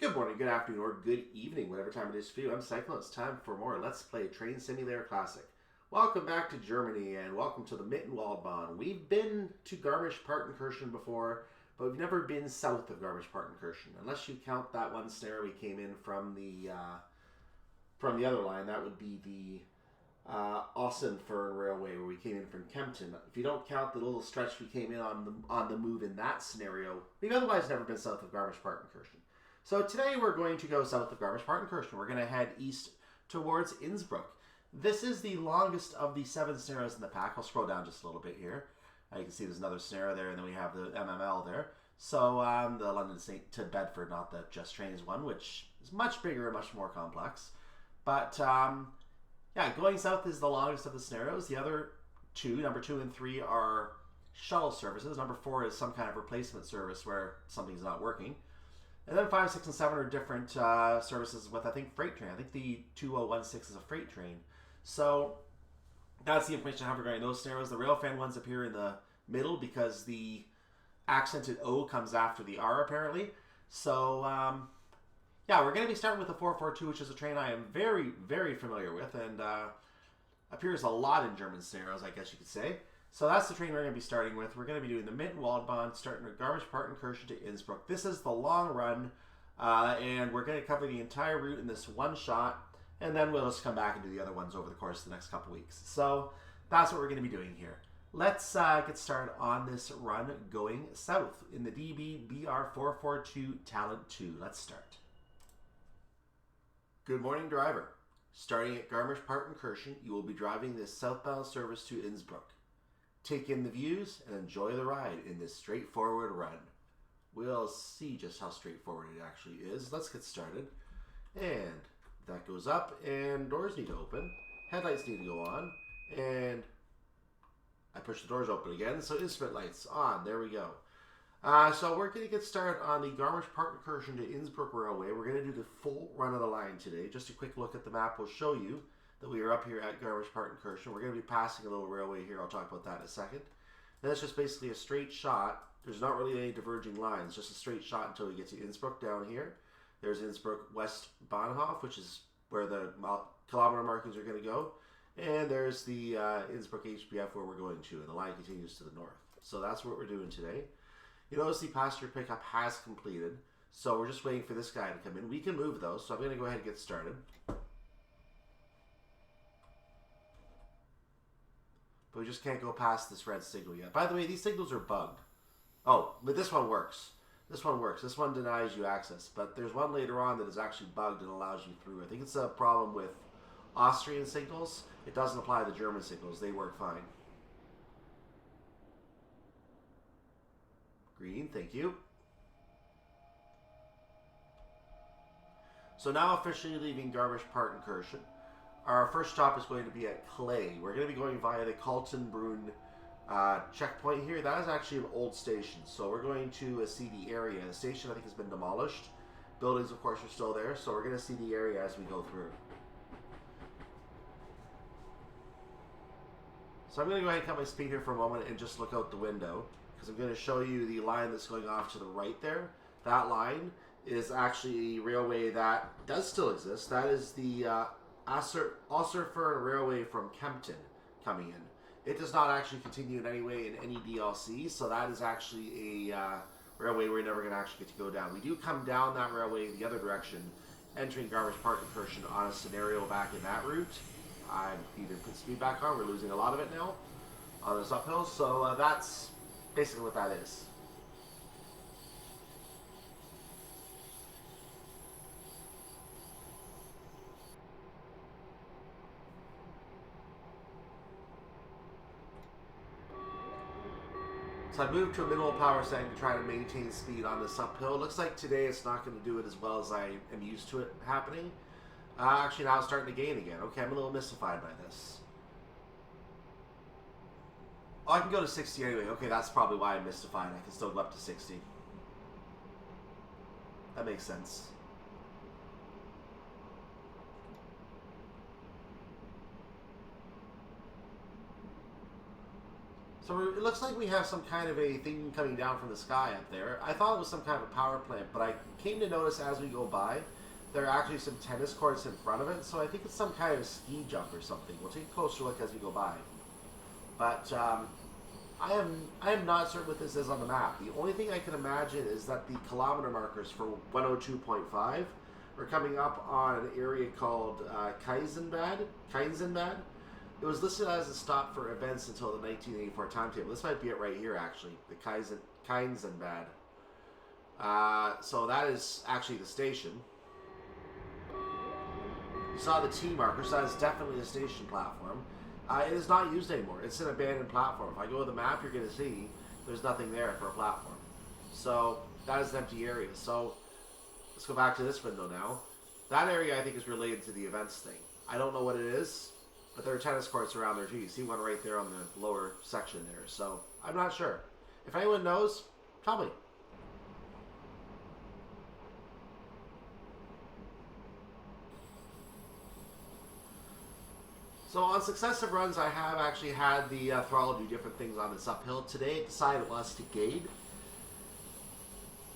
Good morning, good afternoon, or good evening, whatever time it is for you. I'm Cyclone. It's time for more Let's Play Train Simulator Classic. Welcome back to Germany, and welcome to the Mittenwaldbahn. We've been to Garmisch Partenkirchen before, but we've never been south of Garmisch Partenkirchen. Unless you count that one snare we came in from the other line. That would be the Ossenfern Railway, where we came in from Kempten. If you don't count the little stretch we came in on the move in that scenario, we've otherwise never been south of Garmisch Partenkirchen. So today we're going to go south of Garmisch Partenkirchen. We're going to head east towards Innsbruck. This is the longest of the 7 snares in the pack. I'll scroll down just a little bit here. You can see there's another snare there, and then we have the MML there. So the London St. to Bedford, not the Just Trains one, which is much bigger and much more complex. But yeah, going south is the longest of the scenarios. The other two, number 2 and 3, are shuttle services. Number 4 is some kind of replacement service where something's not working. And then 5, 6, and 7 are different services with, I think, freight train. I think the 2016 is a freight train. So that's the information I have regarding those scenarios. The railfan ones appear in the middle because the accented O comes after the R, apparently. So, yeah, we're going to be starting with the 442, which is a train I am very, very familiar with and appears a lot in German scenarios, I guess you could say. So that's the train we're going to be starting with. We're going to be doing the Mittenwaldbahn, starting with Garmisch Partenkirchen to Innsbruck. This is the long run, and we're going to cover the entire route in this one shot, and then we'll just come back and do the other ones over the course of the next couple weeks. So that's what we're going to be doing here. Let's get started on this run going south in the DB BR442 Talent 2. Let's start. Good morning, driver. Starting at Garmisch Partenkirchen, you will be driving this southbound service to Innsbruck. Take in the views and enjoy the ride in this straightforward run. We'll see just how straightforward it actually is. Let's get started. And that goes up, and doors need to open. Headlights need to go on, and I push the doors open again, so instrument lights on. There we go. So we're going to get started on the Garmisch Partenkirchen to Innsbruck Railway. We're going to do the full run of the line today. Just a quick look at the map will show you that we are up here at Garmisch Partenkirchen. We're going to be passing a little railway here. I'll talk about that in a second. And that's just basically a straight shot. There's not really any diverging lines, just a straight shot until we get to Innsbruck down here. There's Innsbruck Westbahnhof, which is where the kilometer markings are going to go. And there's the Innsbruck HBF where we're going to, and the line continues to the north. So that's what we're doing today. You notice the passenger pickup has completed, so we're just waiting for this guy to come in. We can move those, so I'm going to go ahead and get started. But we just can't go past this red signal yet. By the way, these signals are bugged. Oh, but this one works. This one works. This one denies you access. But there's one later on that is actually bugged and allows you through. I think it's a problem with Austrian signals. It doesn't apply to German signals. They work fine. Green, thank you. So now officially leaving Garmisch Partenkirchen. Our first stop is going to be at Klais. We're going to be going via the Kaltenbrunn checkpoint here. That is actually an old station, so we're going to see the area. The station, I think, has been demolished. Buildings, of course, are still there, so we're going to see the area as we go through. So I'm going to go ahead and cut my speed here for a moment and just look out the window, because I'm going to show you the line that's going off to the right there. That line is actually a railway that does still exist. That is the Ossenfern Railway from Kempten coming in. It does not actually continue in any way in any DLC, so that is actually a railway we're never going to actually get to go down. We do come down that railway the other direction, entering Garmisch Partenkirchen on a scenario back in that route. I either put speed back on, we're losing a lot of it now on this uphill, so that's basically what that is. So I moved to a minimal power setting to try to maintain speed on this uphill. It looks like today it's not going to do it as well as I am used to it happening. Actually, now it's starting to gain again. Okay, I'm a little mystified by this. Oh, I can go to 60 anyway. Okay, that's probably why I'm mystified. I can still go up to 60. That makes sense. So it looks like we have some kind of a thing coming down from the sky up there. I thought it was some kind of a power plant, but I came to notice as we go by, there are actually some tennis courts in front of it, so I think it's some kind of ski jump or something. We'll take a closer look as we go by. But I am not certain what this is on the map. The only thing I can imagine is that the kilometer markers for 102.5 are coming up on an area called Kaisenbad. It was listed as a stop for events until the 1984 timetable. This might be it right here, actually. The Kaisenbad. So that is actually the station. You saw the T marker, so that is definitely a station platform. It is not used anymore. It's an abandoned platform. If I go to the map, you're going to see there's nothing there for a platform. So that is an empty area. So let's go back to this window now. That area, I think, is related to the events thing. I don't know what it is. But there are tennis courts around there too. You see one right there on the lower section there. So I'm not sure. If anyone knows, tell me. So on successive runs, I have actually had the throttle do different things on this uphill. Today, it decided it wants to gate.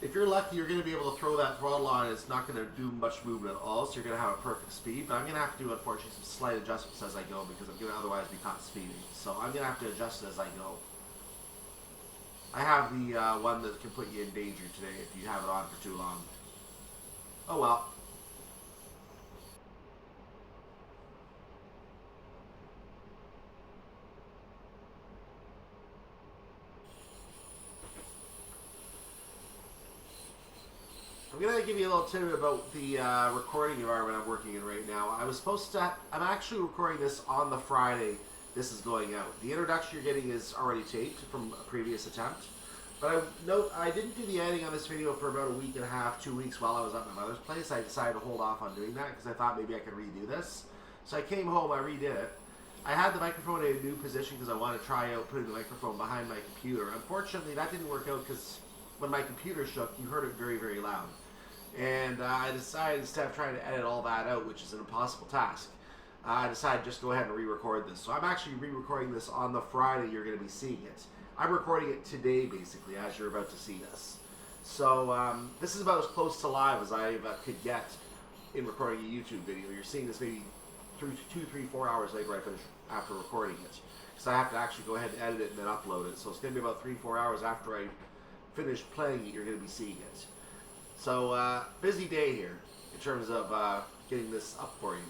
If you're lucky, you're going to be able to throw that throttle on. It's not going to do much movement at all, so you're going to have a perfect speed. But I'm going to have to do, unfortunately, some slight adjustments as I go because I'm going to otherwise be caught speeding. So I'm going to have to adjust it as I go. I have the one that can put you in danger today if you have it on for too long. Oh well. I'm going to give you a little tip about the recording environment I'm working in right now. I'm actually recording this on the Friday this is going out. The introduction you're getting is already taped from a previous attempt. But I didn't do the editing on this video for about a week and a half, 2 weeks while I was at my mother's place. I decided to hold off on doing that because I thought maybe I could redo this. So I came home, I redid it. I had the microphone in a new position because I wanted to try out putting the microphone behind my computer. Unfortunately, that didn't work out because when my computer shook, you heard it very, very loud. And I decided, instead of trying to edit all that out, which is an impossible task, I decided just go ahead and re-record this. So I'm actually re-recording this on the Friday you're going to be seeing it. I'm recording it today, basically, as you're about to see this. So this is about as close to live as I could get in recording a YouTube video. You're seeing this maybe 2, 3, 4 hours later after recording it. Because I have to actually go ahead and edit it and then upload it. So it's going to be about 3, 4 hours after I finish playing it, you're going to be seeing it. So, busy day here in terms of getting this up for you.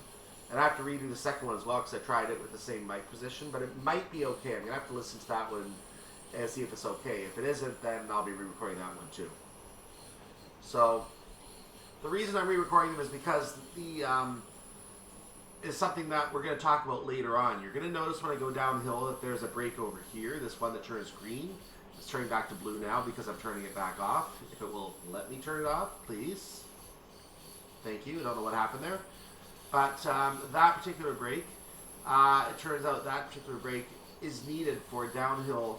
And I have to redo the second one as well because I tried it with the same mic position, but it might be okay. I'm going to have to listen to that one and see if it's okay. If it isn't, then I'll be re-recording that one too. So, the reason I'm re-recording them is because the is something that we're going to talk about later on. You're going to notice when I go downhill that there's a brake over here, this one that turns green. It's turning back to blue now because I'm turning it back off. If it will let me turn it off, please. Thank you. I don't know what happened there. But that particular brake, it turns out that particular brake is needed for downhill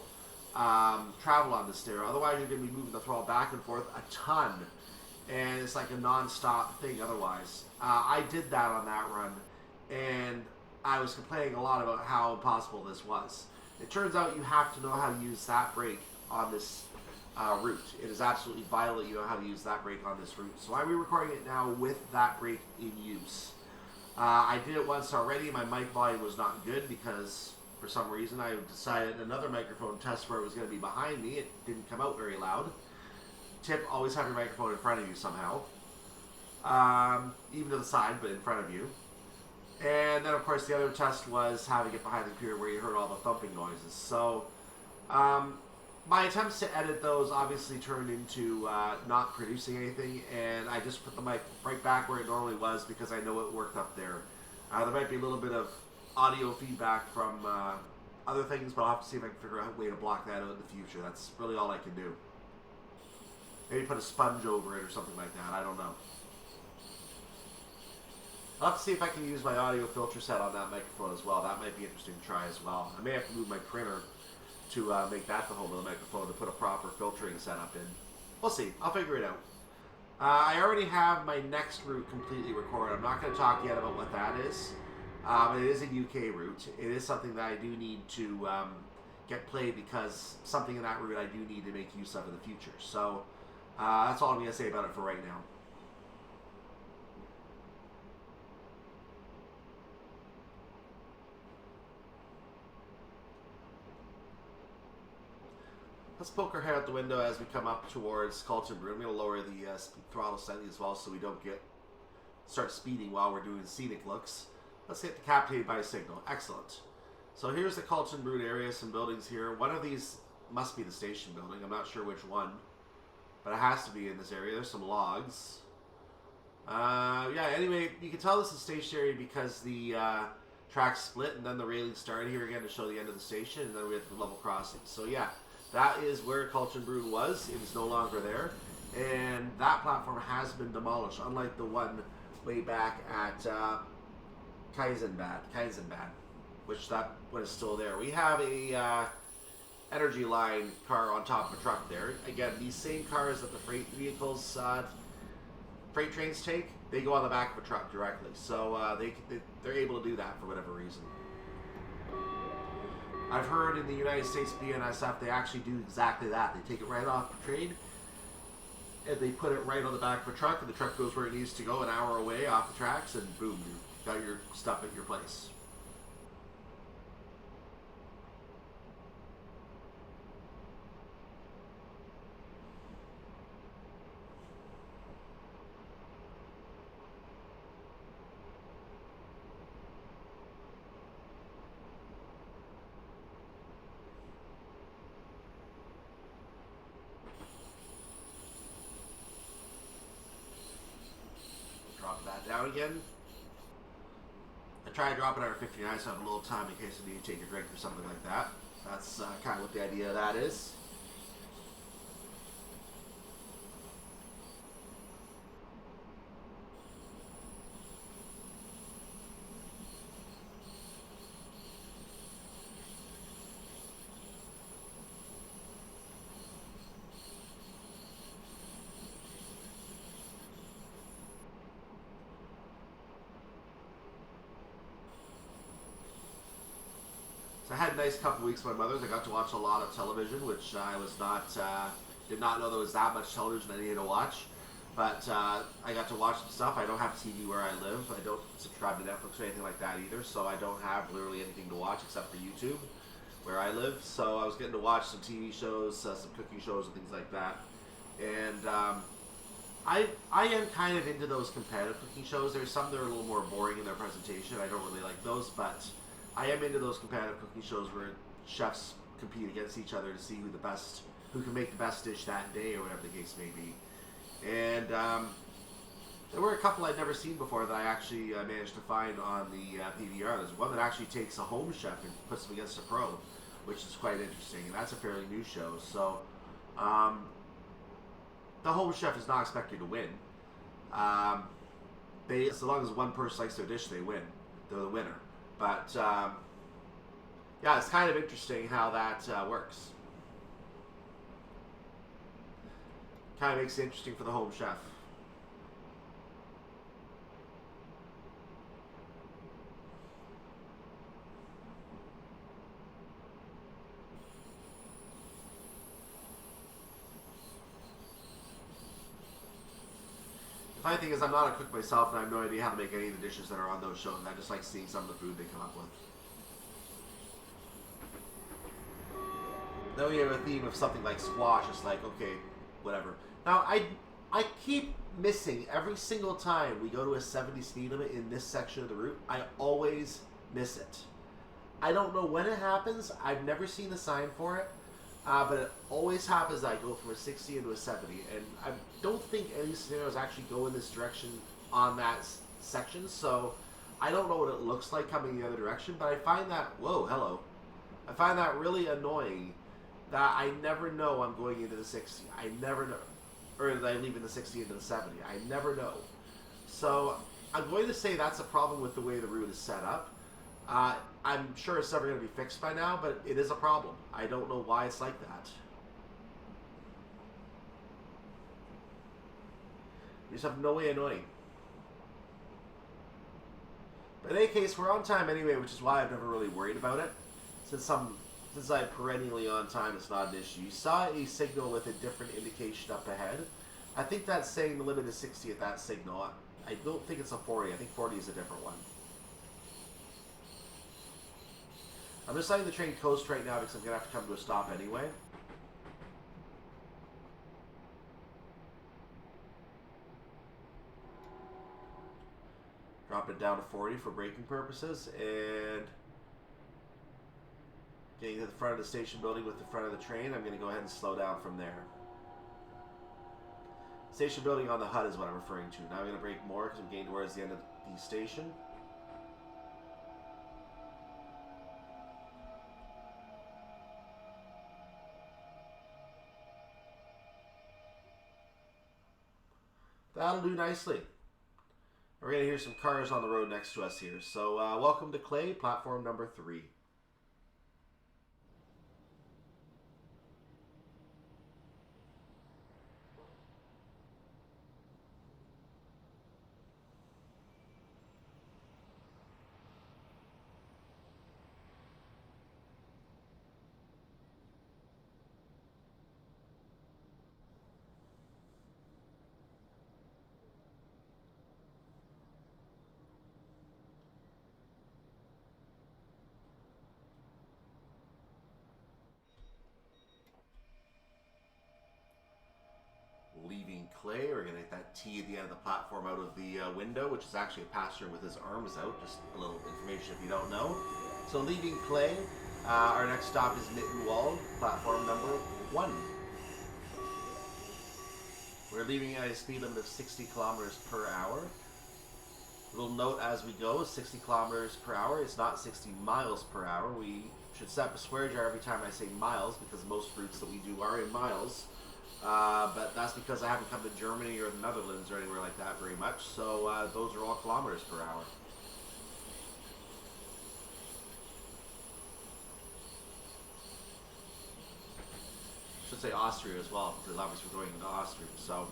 travel on the stair. Otherwise, you're going to be moving the throttle back and forth a ton. And it's like a non-stop thing otherwise. I did that on that run. And I was complaining a lot about how impossible this was. It turns out you have to know how to use that brake on this route. It is absolutely vital that you know how to use that brake on this route. So I'm re-recording it now with that brake in use. I did it once already. My mic volume was not good because for some reason I decided another microphone test where it was going to be behind me. It didn't come out very loud. Tip, always have your microphone in front of you somehow. Even to the side, but in front of you. And then, of course, the other test was having it behind the computer where you heard all the thumping noises. So, my attempts to edit those obviously turned into not producing anything, and I just put the mic right back where it normally was because I know it worked up there. There might be a little bit of audio feedback from other things, but I'll have to see if I can figure out a way to block that out in the future. That's really all I can do. Maybe put a sponge over it or something like that. I don't know. I'll have to see if I can use my audio filter set on that microphone as well. That might be interesting to try as well. I may have to move my printer to make that the home of the microphone to put a proper filtering setup in. We'll see. I'll figure it out. I already have my next route completely recorded. I'm not going to talk yet about what that is. It is a UK route. It is something that I do need to get played because something in that route I do need to make use of in the future. So that's all I'm going to say about it for right now. Let's poke our head out the window as we come up towards Kaltenbrunn. I'm going to lower the throttle slightly as well so we don't start speeding while we're doing scenic looks. Let's hit the capitated by signal. Excellent. So here's the Kaltenbrunn area, some buildings here. One of these must be the station building. I'm not sure which one, but it has to be in this area. There's some logs. Yeah, anyway, you can tell this is stationary because the track split and then the railing started here again to show the end of the station, and then we have the level crossing. So yeah, that is where Kaltenbrunn was. It is no longer there. And that platform has been demolished, unlike the one way back at Kaisenbad, which that one is still there. We have a energy line car on top of a truck there. Again, these same cars that the freight vehicles, freight trains take, they go on the back of a truck directly. So they're able to do that for whatever reason. I've heard in the United States BNSF they actually do exactly that. They take it right off the train and they put it right on the back of a truck, and the truck goes where it needs to go, an hour away off the tracks, and boom, you got your stuff at your place. Drop that down again. I try to drop it under 59 so I have a little time in case I need to take a drink or something like that. That's kind of what the idea of that is. I had a nice couple weeks with my mother's. I got to watch a lot of television, which I was not, did not know there was that much television I needed to watch. But I got to watch some stuff. I don't have TV where I live. I don't subscribe to Netflix or anything like that either, so I don't have literally anything to watch except for YouTube where I live. So I was getting to watch some TV shows, some cooking shows and things like that. And I am kind of into those competitive cooking shows. There's some that are a little more boring in their presentation. I don't really like those, but I am into those competitive cooking shows where chefs compete against each other to see who can make the best dish that day or whatever the case may be. And there were a couple I'd never seen before that I actually managed to find on the PVR. There's one that actually takes a home chef and puts them against a pro, which is quite interesting, and that's a fairly new show. So the home chef is not expected to win. As long as one person likes their dish, they win. They're the winner. But yeah, it's kind of interesting how that works. Kind of makes it interesting for the home chef. The funny thing is, I'm not a cook myself, and I have no idea how to make any of the dishes that are on those shows. I just like seeing some of the food they come up with. Then we have a theme of something like squash. It's like, okay, whatever. Now, I keep missing every single time we go to a 70 speed limit in this section of the route. I always miss it. I don't know when it happens. I've never seen a sign for it. But it always happens that I go from a 60 into a 70, and I don't think any scenarios actually go in this direction on that section, so I don't know what it looks like coming the other direction, but I find that, whoa, hello, I find that really annoying that I never know I'm going into the 60. I never know, or that I'm leaving the 60 into the 70. I never know. So I'm going to say that's a problem with the way the route is set up. I'm sure it's never going to be fixed by now, but it is a problem. I don't know why it's like that. You just have no way of knowing. But in any case, we're on time anyway, which is why I've never really worried about it. Since some Since I'm perennially on time, it's not an issue. You saw a signal with a different indication up ahead. I think that's saying the limit is 60 at that signal. I don't think it's a 40. I think 40 is a different one. I'm just letting the train coast right now because I'm going to have to come to a stop anyway. Drop it down to 40 for braking purposes, and getting to the front of the station building with the front of the train, I'm going to go ahead and slow down from there. Station building on the HUD is what I'm referring to. Now I'm going to brake more because I'm getting towards the end of the station. That'll do nicely. We're going to hear some cars on the road next to us here. So welcome to Klais, platform number 3. Leaving Klais, we're going to get that T at the end of the platform out of the window, which is actually a passenger with his arms out. Just a little information if you don't know. So leaving Klais, our next stop is Mittenwald, platform number 1. We're leaving at a speed limit of 60 kilometers per hour. Little note as we go, 60 kilometers per hour. It's not 60 miles per hour. We should set up a swear jar every time I say miles, because most routes that we do are in miles. But that's because I haven't come to Germany or the Netherlands or anywhere like that very much. So those are all kilometers per hour. I should say Austria as well, because obviously we're going into Austria. So,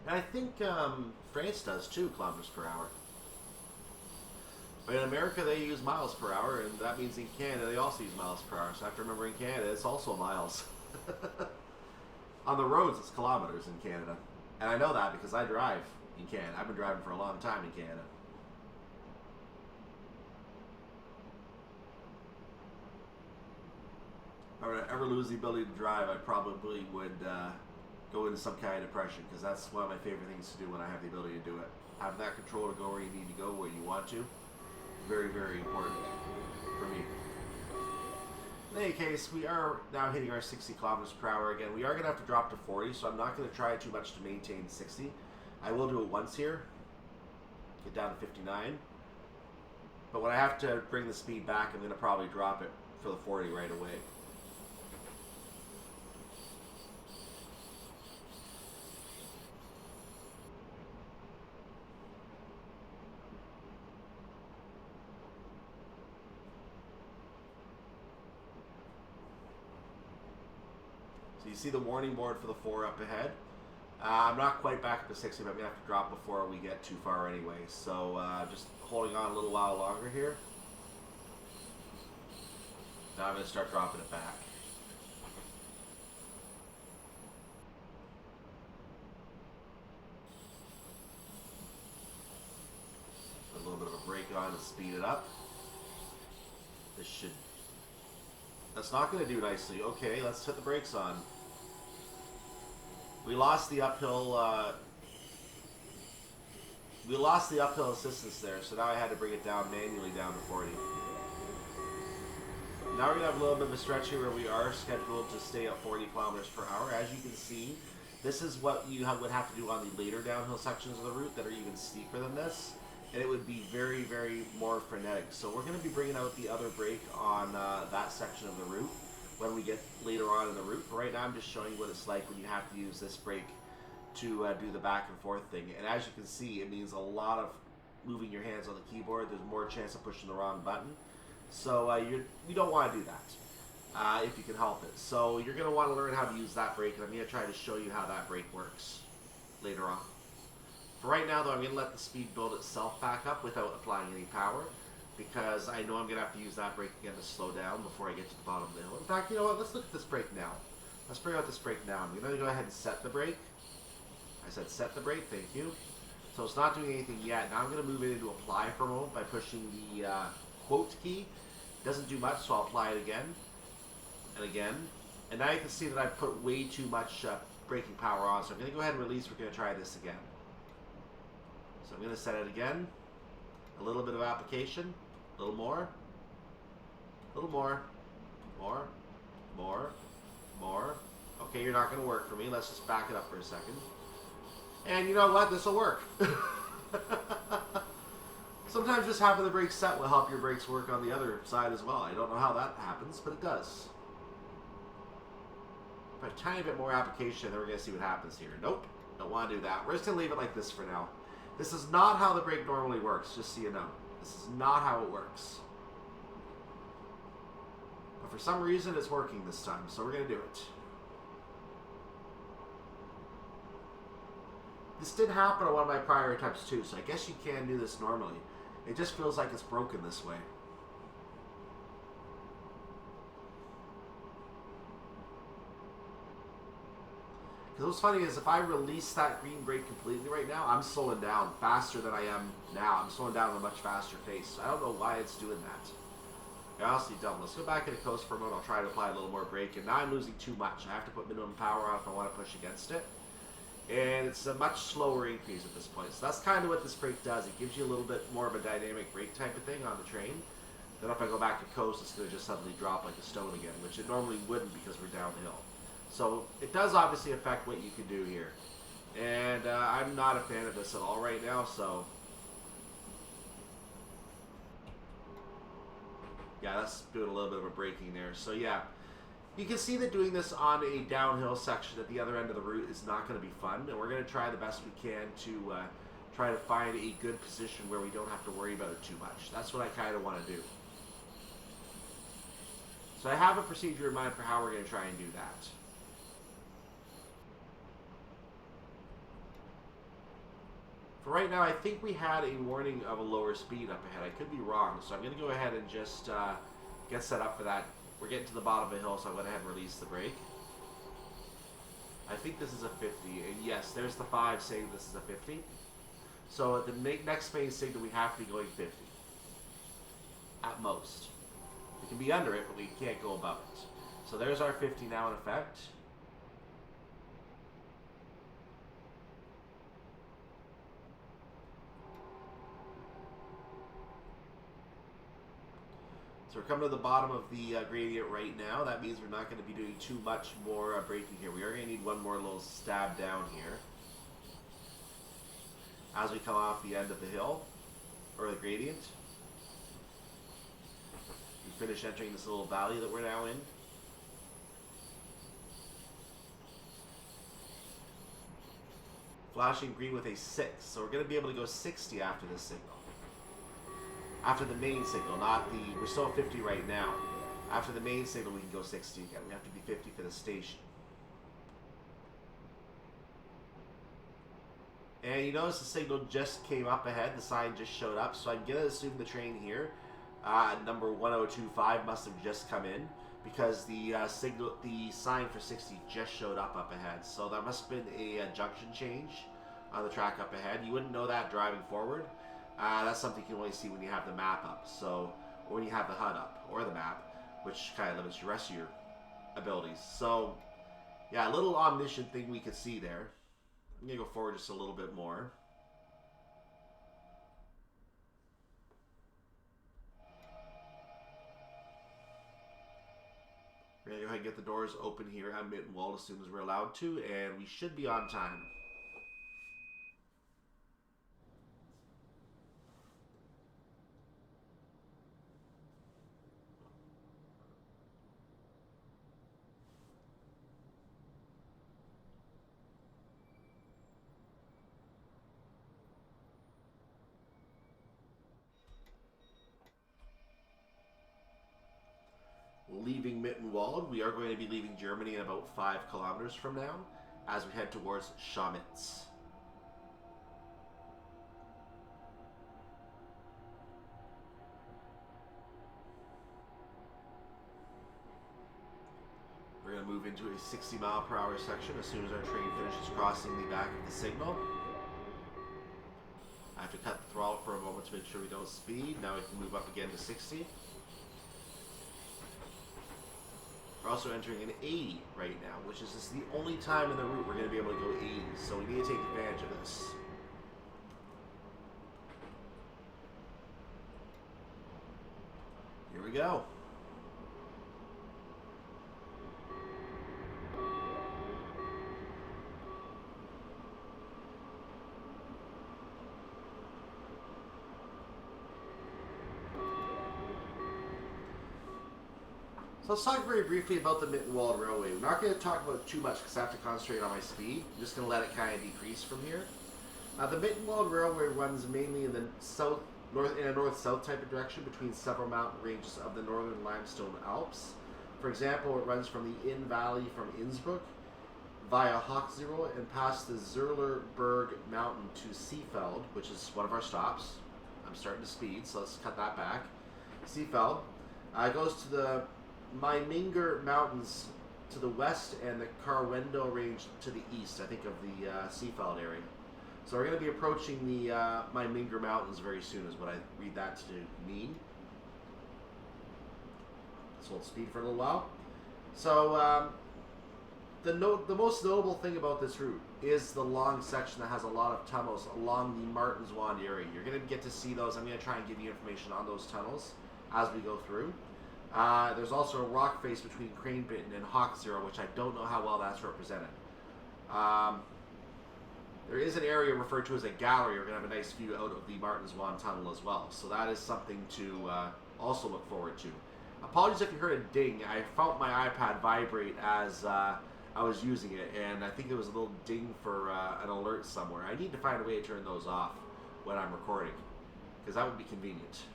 and I think France does too, kilometers per hour. But in America they use miles per hour, and that means in Canada they also use miles per hour. So I have to remember in Canada it's also miles. On the roads, it's kilometers in Canada. And I know that because I drive in Canada. I've been driving for a long time in Canada. If I were to ever lose the ability to drive, I probably would go into some kind of depression, because that's one of my favorite things to do when I have the ability to do it. Having that control to go where you need to go, where you want to. Very, very important for me. In any case, we are now hitting our 60 kilometers per hour again. We are going to have to drop to 40, so I'm not going to try too much to maintain 60. I will do it once here, get down to 59. But when I have to bring the speed back, I'm going to probably drop it for the 40 right away. So you see the warning board for the 4 up ahead. I'm not quite back up to 60, but I'm going to have to drop before we get too far anyway. So just holding on a little while longer here. Now I'm going to start dropping it back. Put a little bit of a brake on to speed it up. This should... That's not going to do nicely. Okay, let's hit the brakes on. We lost the uphill assistance there, so now I had to bring it down manually down to 40. Now we're going to have a little bit of a stretch here where we are scheduled to stay at 40 kilometers per hour. As you can see, this is what you would have to do on the later downhill sections of the route that are even steeper than this, and it would be very, very more frenetic. So we're going to be bringing out the other brake on that section of the route when we get later on in the route. But right now I'm just showing you what it's like when you have to use this brake to do the back and forth thing. And as you can see, it means a lot of moving your hands on the keyboard. There's more chance of pushing the wrong button. So you don't want to do that if you can help it. So you're going to want to learn how to use that brake, and I'm going to try to show you how that brake works later on. For right now though, I'm going to let the speed build itself back up without applying any power. because I know I'm going to have to use that brake again to slow down before I get to the bottom of the hill. In fact, you know what? Let's look at this brake now. Let's bring out this brake now. I'm going to go ahead and set the brake. I said set the brake, thank you. So it's not doing anything yet. Now I'm going to move it into apply for a moment by pushing the quote key. It doesn't do much, so I'll apply it again and again. And now you can see that I've put way too much braking power on, so I'm going to go ahead and release. We're going to try this again. So I'm going to set it again. A little bit of application. A little more. A little more. More. More. More. Okay, you're not going to work for me. Let's just back it up for a second. And you know what? This will work. Sometimes just having the brakes set will help your brakes work on the other side as well. I don't know how that happens, but it does. Put a tiny bit more application, then we're going to see what happens here. Nope. Don't want to do that. We're just going to leave it like this for now. This is not how the brake normally works, just so you know. This is not how it works. But for some reason, it's working this time, so we're going to do it. This did happen on one of my prior attempts too, so I guess you can do this normally. It just feels like it's broken this way. Because what's funny is if I release that green brake completely right now, I'm slowing down faster than I am now. I'm slowing down at a much faster pace. I don't know why it's doing that. I honestly don't. Let's go back into coast for a moment. I'll try to apply a little more brake. And now I'm losing too much. I have to put minimum power on if I want to push against it. And it's a much slower increase at this point. So that's kind of what this brake does. It gives you a little bit more of a dynamic brake type of thing on the train. Then if I go back to coast, it's going to just suddenly drop like a stone again, which it normally wouldn't because we're downhill. So it does obviously affect what you can do here. And I'm not a fan of this at all right now, so yeah, that's doing a little bit of a braking there. So yeah, you can see that doing this on a downhill section at the other end of the route is not going to be fun, and we're going to try the best we can to try to find a good position where we don't have to worry about it too much. That's what I kind of want to do. So I have a procedure in mind for how we're going to try and do that. For right now, I think we had a warning of a lower speed up ahead. I could be wrong, so I'm going to go ahead and just get set up for that. We're getting to the bottom of the hill, so I'm going to go ahead and release the brake. I think this is a 50, and yes, there's the 5 saying this is a 50. So at the next main signal, we have to be going 50. At most. We can be under it, but we can't go above it. So there's our 50 now in effect. So we're coming to the bottom of the gradient right now. That means we're not going to be doing too much more braking here. We are going to need one more little stab down here as we come off the end of the hill, or the gradient. We finish entering this little valley that we're now in. Flashing green with a 6. So we're going to be able to go 60 after this signal. After the main signal, not the... We're still at 50 right now. After the main signal, we can go 60 again. We have to be 50 for the station. And you notice the signal just came up ahead. The sign just showed up. So I'm going to assume the train here, number 1025, must have just come in. Because the sign for 60 just showed up ahead. So that must have been a junction change on the track up ahead. You wouldn't know that driving forward. That's something you can only see when you have the map up, so, or when you have the HUD up, or the map, which kind of limits the rest of your abilities. So, yeah, a little omniscient thing we could see there. I'm going to go forward just a little bit more. We're going to go ahead and get the doors open here at Mittenwald as soon as we're allowed to, and we should be on time. Leaving Mittenwald, we are going to be leaving Germany in about 5 kilometers from now as we head towards Schamitz. to move into a 60-mile-per-hour section as soon as our train finishes crossing the back of the signal. I have to cut the throttle for a moment to make sure we don't speed. Now we can move up again to 60. We're also entering an 80 right now, which is just the only time in the route we're going to be able to go 80. So we need to take advantage of this. Here we go. So let's talk very briefly about the Mittenwald Railway. We're not going to talk about it too much because I have to concentrate on my speed. I'm just going to let it kind of decrease from here. The Mittenwald Railway runs mainly in the north-south type of direction between several mountain ranges of the northern limestone Alps. For example, it runs from the Inn Valley from Innsbruck via Hochzirl and past the Zerlerberg mountain to Seefeld, which is one of our stops. I'm starting to speed, so let's cut that back. Seefeld. It goes to the Meiminger Mountains to the west and the Carwendo Range to the east, I think, of the Seefeld area. So we're going to be approaching the Meiminger Mountains very soon is what I read that to mean. Let's hold speed for a little while. So the most notable thing about this route is the long section that has a lot of tunnels along the Martinswand area. You're going to get to see those. I'm going to try and give you information on those tunnels as we go through. There's also a rock face between Kranebitten and Hochzirl, which I don't know how well that's represented. There is an area referred to as a gallery. We're going to have a nice view out of the Martinswand Tunnel as well. So that is something to also look forward to. Apologies if you heard a ding. I felt my iPad vibrate as I was using it, and I think there was a little ding for an alert somewhere. I need to find a way to turn those off when I'm recording, because that would be convenient.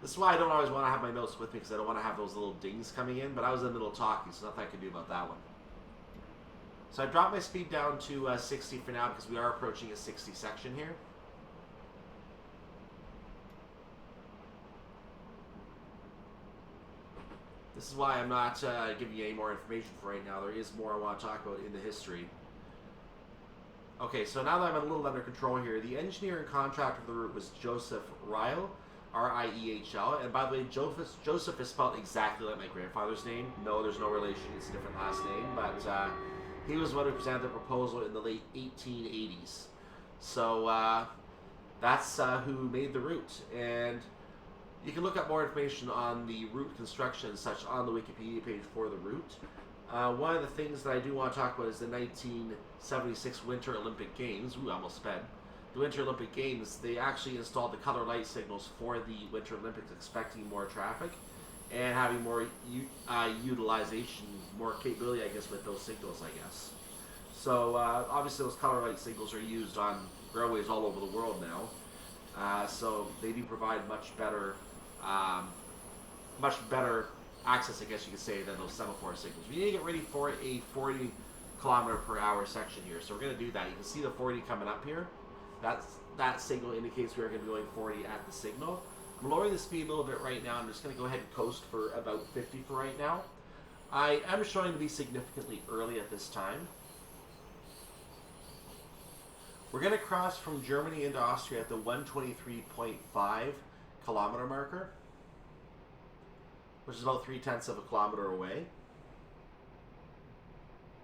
This is why I don't always want to have my notes with me, because I don't want to have those little dings coming in, but I was in the middle of talking, so nothing I could do about that one. So I dropped my speed down to 60 for now, because we are approaching a 60 section here. This is why I'm not giving you any more information for right now. There is more I want to talk about in the history. Okay, so now that I'm a little under control here, the engineer and contractor of the route was Joseph Riehl, R-I-E-H-L, and by the way, Joseph is spelled exactly like my grandfather's name. No, there's no relation, it's a different last name, but he was the one who presented the proposal in the late 1880s. So that's who made the route, and you can look up more information on the route construction and such on the Wikipedia page for the route. One of the things that I do want to talk about is the 1976 Winter Olympic Games. Ooh, I almost sped. The Winter Olympic Games, they actually installed the color light signals for the Winter Olympics, expecting more traffic and having more utilization, more capability, I guess, with those signals, I guess. So obviously those color light signals are used on railways all over the world now. So they do provide much better access, I guess you could say, than those semaphore signals. We need to get ready for a 40-kilometer-per-hour section here. So we're going to do that. You can see the 40 coming up here. That signal indicates we are going to be going 40 at the signal. I'm lowering the speed a little bit right now. I'm just going to go ahead and coast for about 50 for right now. I am showing to be significantly early at this time. We're going to cross from Germany into Austria at the 123.5 kilometer marker, which is about 3/10 of a kilometer away.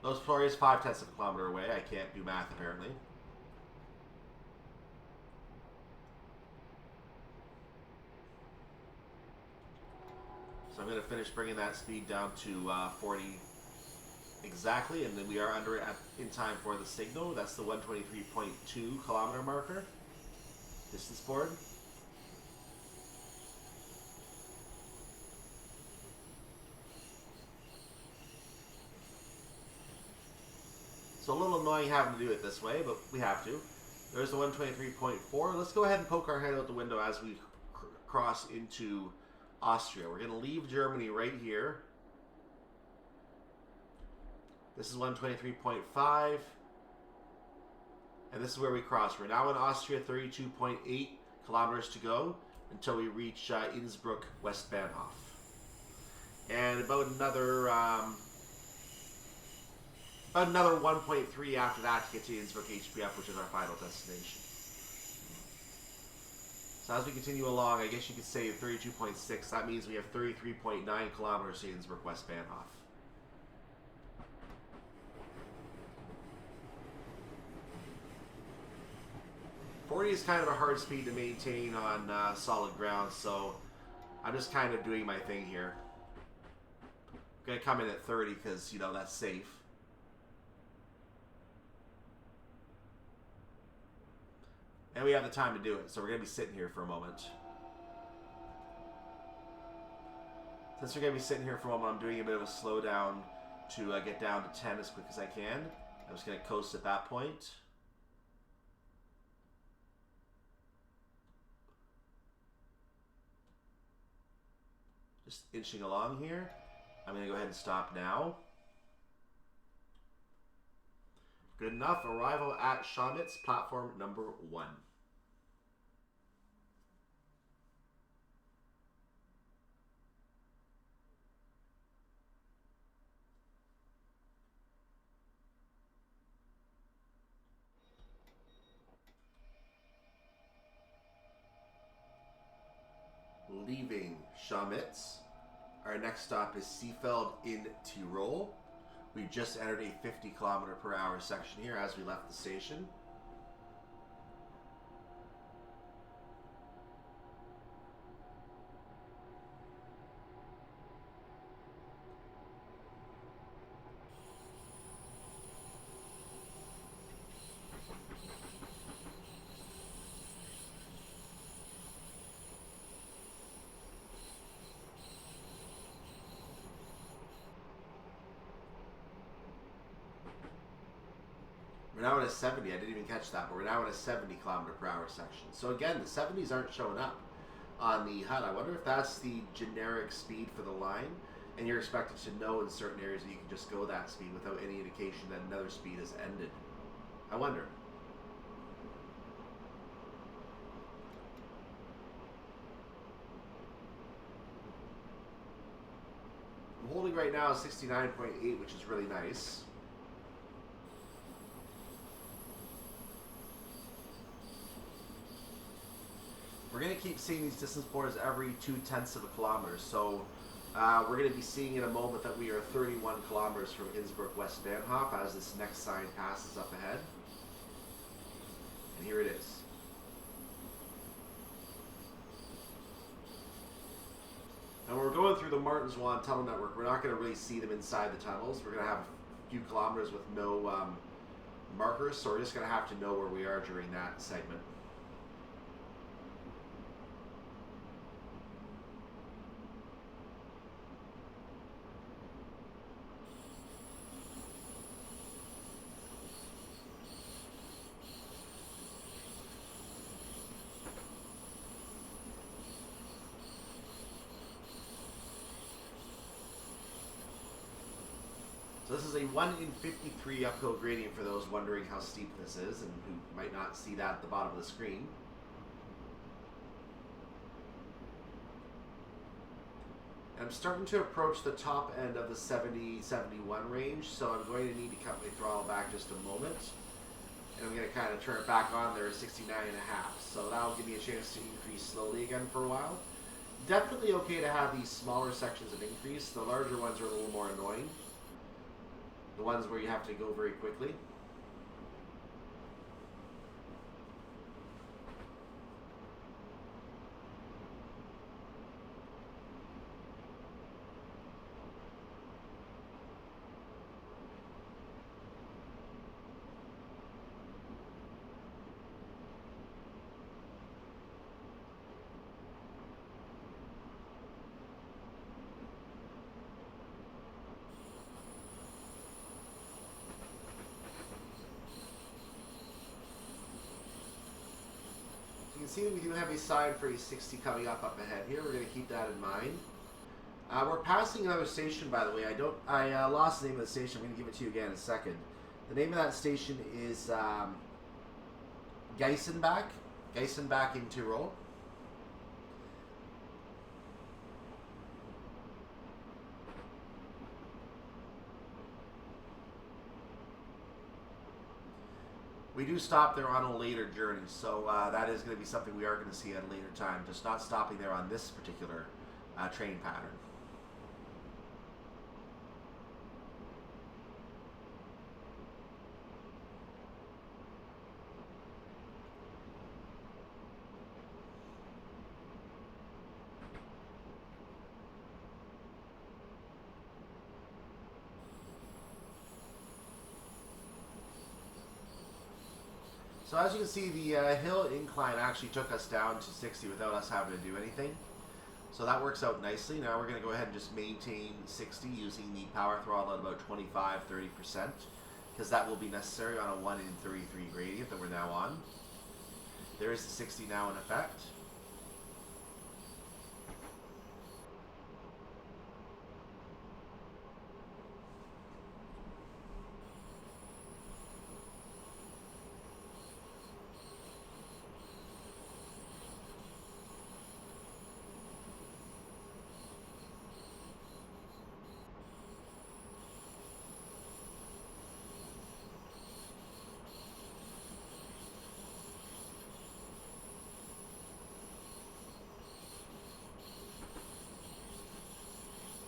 No, sorry, it's 5/10 of a kilometer away. I can't do math apparently. So I'm going to finish bringing that speed down to 40 exactly, and then we are under it in time for the signal. That's the 123.2 kilometer marker. Distance board. So a little annoying having to do it this way, but we have to. There's the 123.4. Let's go ahead and poke our head out the window as we cross into Austria. We're going to leave Germany right here. This is 123.5. And this is where we cross. We're now in Austria, 32.8 kilometers to go until we reach Innsbruck, Westbahnhof. And about another About another 1.3 after that to get to Innsbruck HPF, which is our final destination. So as we continue along, I guess you could say 32.6. That means we have 33.9 kilometers to Innsbruck Westbahnhof. .40 is kind of a hard speed to maintain on solid ground, so I'm just kind of doing my thing here. I'm going to come in at 30 because, you know, that's safe. And we have the time to do it, so we're going to be sitting here for a moment. Since we're going to be sitting here for a moment, I'm doing a bit of a slowdown to get down to 10 as quick as I can. I'm just going to coast at that point. Just inching along here. I'm going to go ahead and stop now. Good enough. Arrival at Schamitz, platform number 1. Leaving Schamitz. Our next stop is Seefeld in Tirol. We just entered a 50 km/h section here as we left the station. We're now at a 70. I didn't even catch that, but we're now at a 70 km/h section. So again, the 70s aren't showing up on the HUD. I wonder if that's the generic speed for the line, and you're expected to know in certain areas that you can just go that speed without any indication that another speed has ended. I wonder. I'm holding right now 69.8, which is really nice. We're going to keep seeing these distance borders every 0.2 of a kilometer. So we're going to be seeing in a moment that we are 31 kilometers from Innsbruck Westbahnhof as this next sign passes up ahead. And here it is. And when we're going through the Martinswand tunnel network, we're not going to really see them inside the tunnels. We're going to have a few kilometers with no markers, so we're just going to have to know where we are during that segment. So this is a 1 in 53 uphill gradient for those wondering how steep this is and who might not see that at the bottom of the screen. And I'm starting to approach the top end of the 70-71 range, so I'm going to need to cut my throttle back just a moment. And I'm going to kind of turn it back on there at 69.5. So that'll give me a chance to increase slowly again for a while. Definitely okay to have these smaller sections of increase. The larger ones are a little more annoying. The ones where you have to go very quickly. You can see that we do have a sign for a 60 coming up ahead here. We're going to keep that in mind. We're passing another station, by the way. I lost the name of the station. I'm going to give it to you again in a second. The name of that station is Geisenbach in Tirol. We do stop there on a later journey, so that is going to be something we are going to see at a later time, just not stopping there on this particular train pattern. So as you can see, the hill incline actually took us down to 60 without us having to do anything. So that works out nicely. Now we're going to go ahead and just maintain 60 using the power throttle at about 25-30%, because that will be necessary on a 1 in 33 gradient that we're now on. There is the 60 now in effect.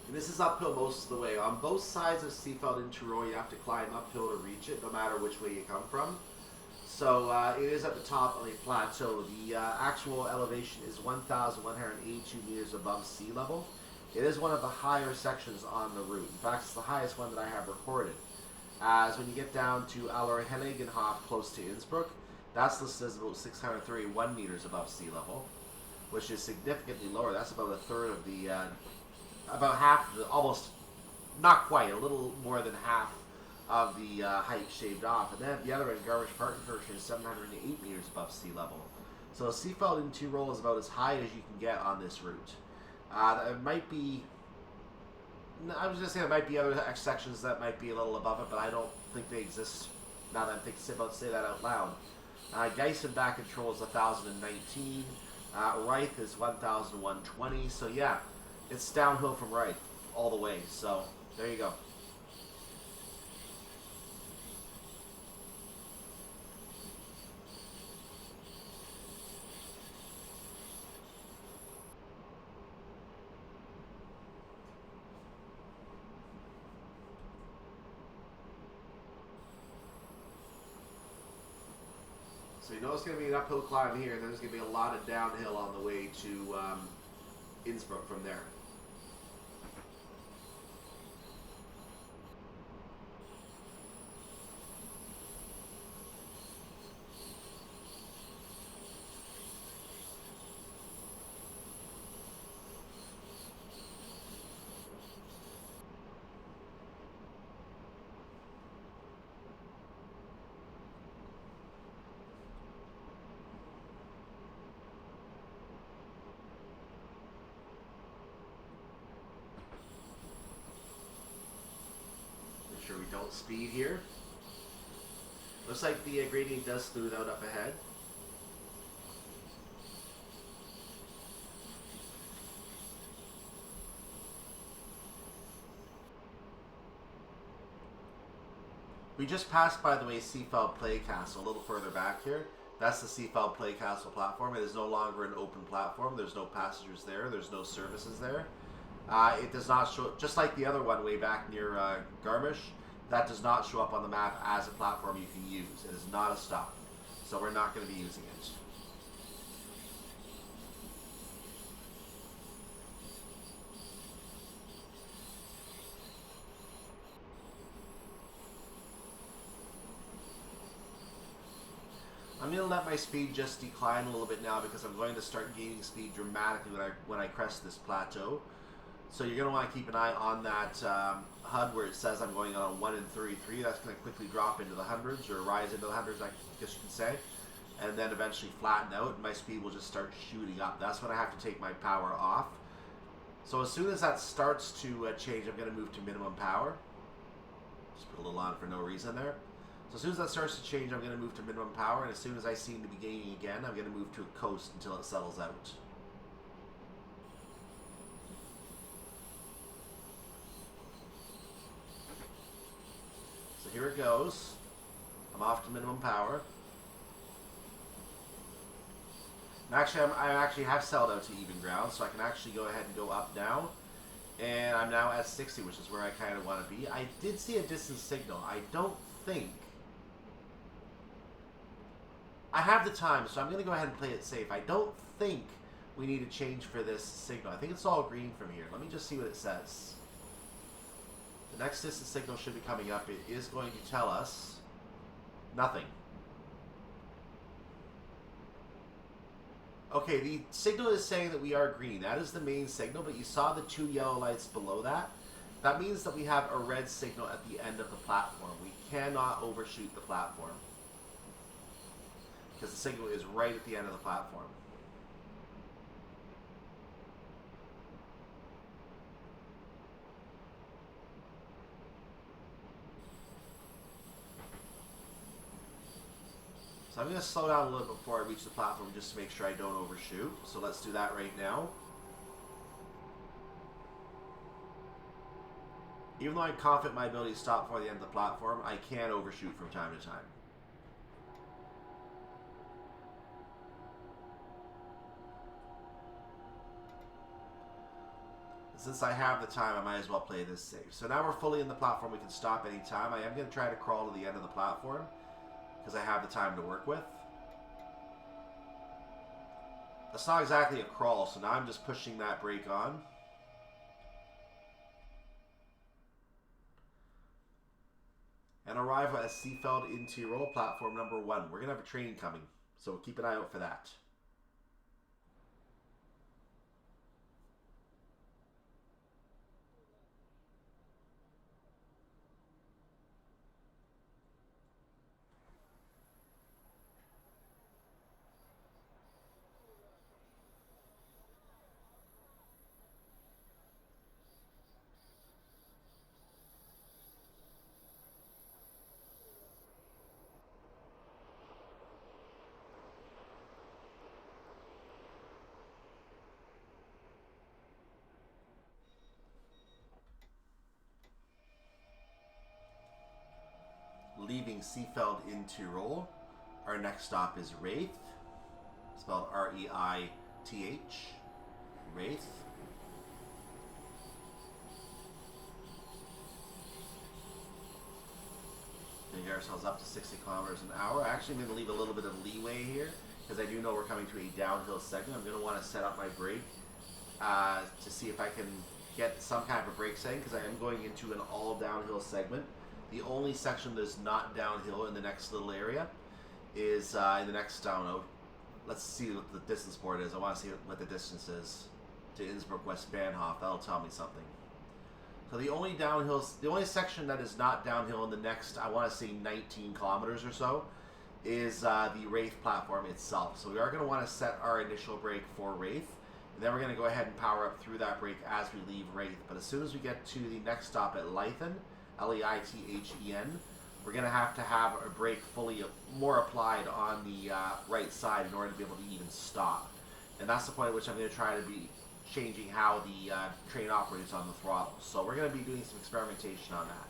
And this is uphill most of the way. On both sides of Seefeld in Tirol, you have to climb uphill to reach it, no matter which way you come from. So it is at the top of a plateau. The actual elevation is 1,182 meters above sea level. It is one of the higher sections on the route. In fact, it's the highest one that I have recorded. As when you get down to Allerheiligenhöfe, close to Innsbruck, that's listed as about 631 meters above sea level, which is significantly lower. That's about a third of the about half, almost, not quite, a little more than half of the height shaved off. And then at the other end, Garmisch Partenkirchen is 708 meters above sea level. So Seefeld in Tirol is about as high as you can get on this route. There might be, I was going to say there might be other sections that might be a little above it, but I don't think they exist now that I'm about to say that out loud. Gießen back in Tirol is 1,019. Reith is 1,120. So yeah, it's downhill from Reith all the way. So there you go. So you know it's going to be an uphill climb here, and then there's going to be a lot of downhill on the way to Innsbruck from there. Sure we don't speed here. Looks like the gradient does smooth out up ahead. We just passed, by the way, Seefeld Play Castle a little further back here. That's the Seefeld Play Castle platform. It is no longer an open platform. There's no passengers there. There's no services there. It does not show, just like the other one way back near Garmisch, that does not show up on the map as a platform you can use. It is not a stop, so we're not going to be using it. I'm going to let my speed just decline a little bit now because I'm going to start gaining speed dramatically when I crest this plateau. So you're going to want to keep an eye on that HUD where it says I'm going on a 1 in 33. That's going to quickly drop into the hundreds, or rise into the hundreds, I guess you can say, and then eventually flatten out, and my speed will just start shooting up. That's when I have to take my power off. So as soon as that starts to change, I'm going to move to minimum power. Just put a little on for no reason there. So as soon as that starts to change, I'm going to move to minimum power, and as soon as I seem to be gaining again, I'm going to move to a coast until it settles out. So here it goes. I'm off to minimum power. Actually, I actually have settled out to even ground, so I can actually go ahead and go up now. And I'm now at 60, which is where I kind of want to be. I did see a distance signal. I don't think... I have the time, so I'm going to go ahead and play it safe. I don't think we need to change for this signal. I think it's all green from here. Let me just see what it says. The next distance signal should be coming up. It is going to tell us nothing. Okay, the signal is saying that we are green. That is the main signal, but you saw the 2 yellow lights below that. That means that we have a red signal at the end of the platform. We cannot overshoot the platform, because the signal is right at the end of the platform. So I'm going to slow down a little bit before I reach the platform just to make sure I don't overshoot. So let's do that right now. Even though I'm confident in my ability to stop before the end of the platform, I can overshoot from time to time. Since I have the time, I might as well play this safe. So now we're fully in the platform. We can stop anytime. I am going to try to crawl to the end of the platform, because I have the time to work with. That's not exactly a crawl, so now I'm just pushing that brake on. And arrival at Seefeld in Tirol, platform number 1. We're going to have a train coming, so keep an eye out for that. Leaving Seefeld in Tirol, our next stop is Reith, spelled R-E-I-T-H, Reith. And get ourselves up to 60 kilometers an hour. Actually, I'm going to leave a little bit of leeway here, because I do know we're coming to a downhill segment. I'm going to want to set up my brake to see if I can get some kind of a brake setting, because I am going into an all downhill segment. The only section that's not downhill in the next little area is in the next, I don't know, let's see what the distance board is. I want to see what the distance is to Innsbruck, Westbahnhof. That'll tell me something. So the only section that is not downhill in the next, I want to say 19 kilometers or so, is the Reith platform itself. So we are going to want to set our initial brake for Reith, and then we're going to go ahead and power up through that brake as we leave Reith. But as soon as we get to the next stop at Leithen, L-E-I-T-H-E-N, we're going to have a brake fully more applied on the right side in order to be able to even stop. And that's the point at which I'm going to try to be changing how the train operates on the throttle. So we're going to be doing some experimentation on that.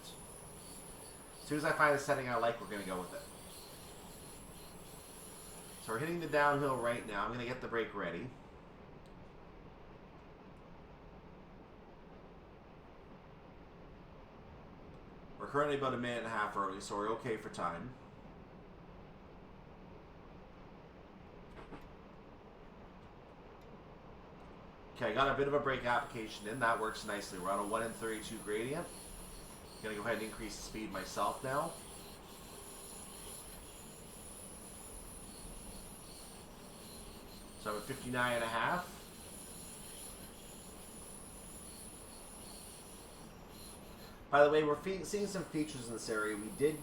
As soon as I find a setting I like, we're going to go with it. So we're hitting the downhill right now. I'm going to get the brake ready. We're currently about a minute and a half early, so we're okay for time. Okay, I got a bit of a brake application in. That works nicely. We're on a 1 in 32 gradient. I'm going to go ahead and increase the speed myself now. So I'm at 59 and a half. By the way, we're seeing some features in this area. We did,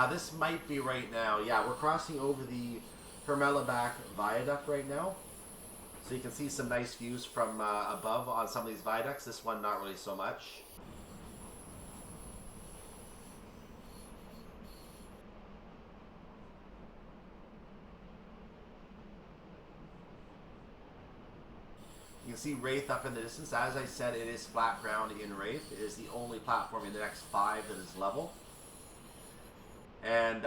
this might be right now. Yeah, we're crossing over the Hermelebach Viaduct right now. So you can see some nice views from above on some of these viaducts. This one, not really so much. You can see Reith up in the distance. As I said, it is flat ground in Reith. It is the only platform in the next 5 that is level. And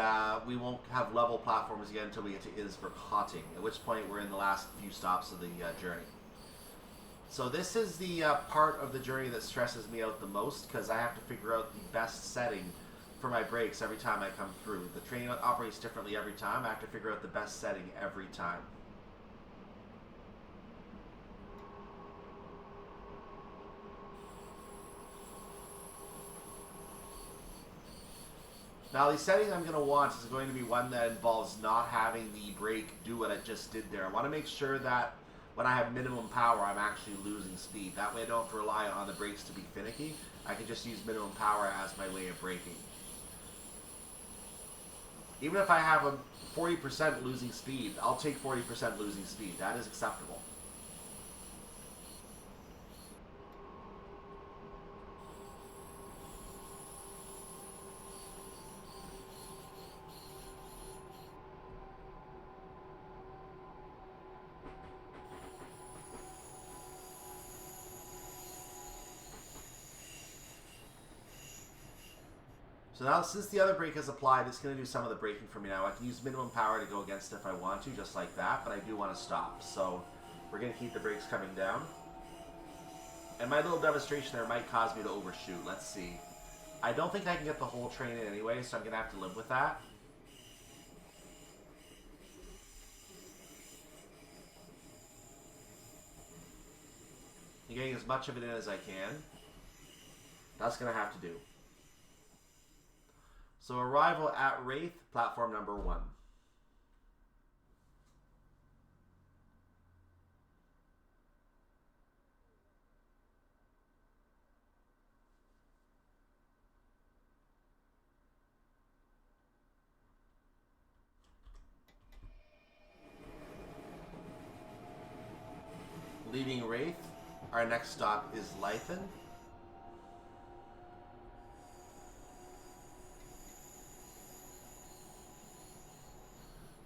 we won't have level platforms again until we get to Innsbruck, Hötting, at which point we're in the last few stops of the journey. So this is the part of the journey that stresses me out the most, because I have to figure out the best setting for my brakes every time I come through. The train operates differently every time. I have to figure out the best setting every time. Now the setting I'm going to want is going to be one that involves not having the brake do what it just did there. I want to make sure that when I have minimum power, I'm actually losing speed. That way I don't have to rely on the brakes to be finicky. I can just use minimum power as my way of braking. Even if I have a 40% losing speed, I'll take 40% losing speed. That is acceptable. So now, since the other brake is applied, it's going to do some of the braking for me now. I can use minimum power to go against it if I want to, just like that, but I do want to stop. So we're going to keep the brakes coming down. And my little demonstration there might cause me to overshoot. Let's see. I don't think I can get the whole train in anyway, so I'm going to have to live with that. I'm getting as much of it in as I can. That's going to have to do. So arrival at Reith, platform number 1. Leaving Reith, our next stop is Leithen.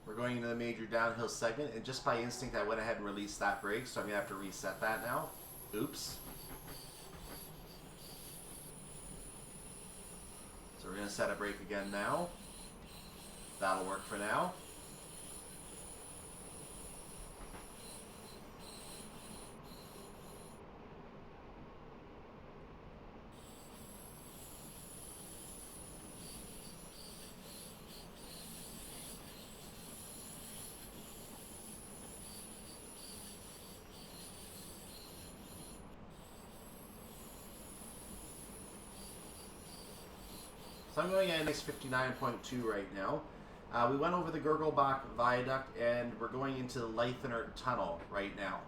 We're going into the major downhill segment, and just by instinct I went ahead and released that brake, so I'm going to have to reset that now. Oops. So we're going to set a brake again now. That'll work for now. So I'm going at NX 59.2 right now. We went over the Gurgelbach Viaduct, and we're going into the Leithen Tunnel right now.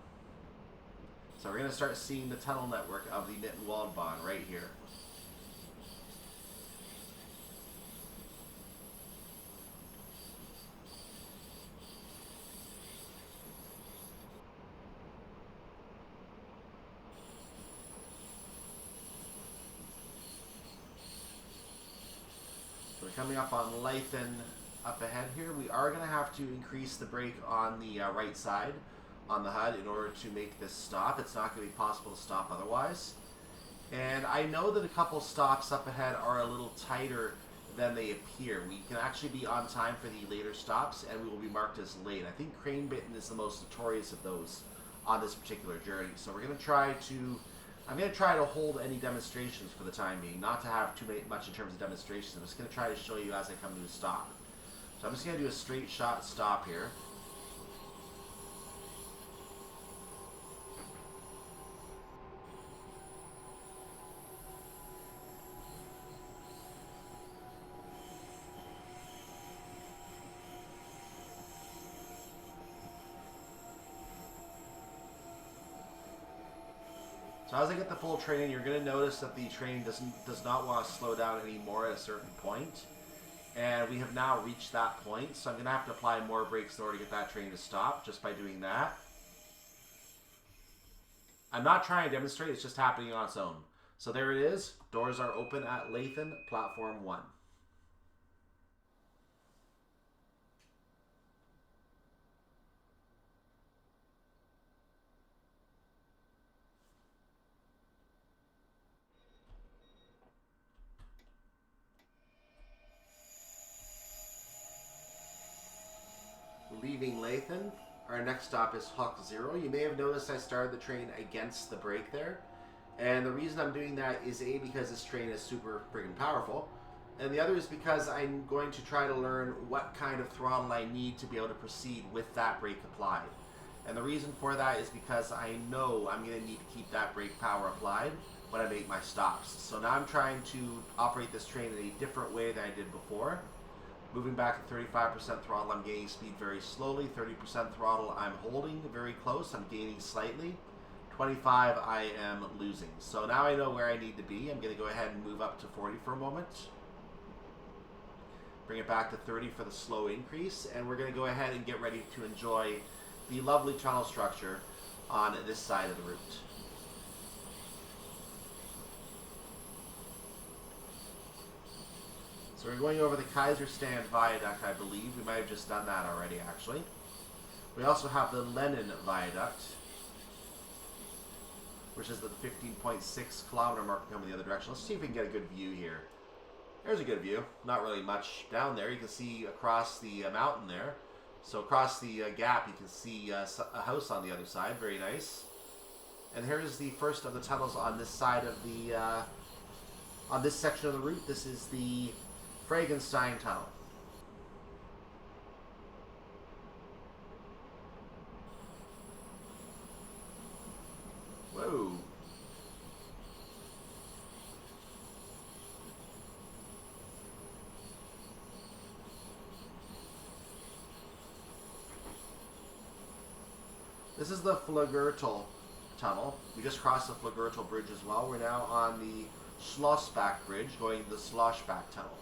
So we're going to start seeing the tunnel network of the Mittenwaldbahn right here. Coming up on Leithen up ahead here, we are going to have to increase the brake on the right side on the HUD in order to make this stop. It's not going to be possible to stop otherwise. And I know that a couple stops up ahead are a little tighter than they appear. We can actually be on time for the later stops, and we will be marked as late. I think Kranebitten is the most notorious of those on this particular journey. So we're going to try to... I'm going to try to hold any demonstrations for the time being, not to have too much in terms of demonstrations. I'm just going to try to show you as I come to a stop. So I'm just going to do a straight shot stop here. So as I get the full train in, you're going to notice that the train does not want to slow down anymore at a certain point. And we have now reached that point, so I'm going to have to apply more brakes in order to get that train to stop, just by doing that. I'm not trying to demonstrate, it's just happening on its own. So there it is, doors are open at Leithen, platform 1. Leithen. Our next stop is Hochzirl. You may have noticed I started the train against the brake there. And the reason I'm doing that is A, because this train is super friggin' powerful. And the other is because I'm going to try to learn what kind of throttle I need to be able to proceed with that brake applied. And the reason for that is because I know I'm going to need to keep that brake power applied when I make my stops. So now I'm trying to operate this train in a different way than I did before. Moving back to 35% throttle, I'm gaining speed very slowly. 30% throttle, I'm holding very close. I'm gaining slightly. 25, I am losing. So now I know where I need to be. I'm going to go ahead and move up to 40 for a moment. Bring it back to 30 for the slow increase. And we're going to go ahead and get ready to enjoy the lovely tunnel structure on this side of the route. So we're going over the Kaiserstand Viaduct, I believe. We might have just done that already, actually. We also have the Lenin Viaduct, which is the 15.6 kilometer mark coming the other direction. Let's see if we can get a good view here. There's a good view. Not really much down there. You can see across the mountain there. So across the gap, you can see a house on the other side. Very nice. And here's the first of the tunnels on this side of the, on this section of the route. This is the Frankenstein Tunnel. Whoa. This is the Flugurtal Tunnel. We just crossed the Flugurtal Bridge as well. We're now on the Schlossbach Bridge, going to the Schlossbach Tunnel.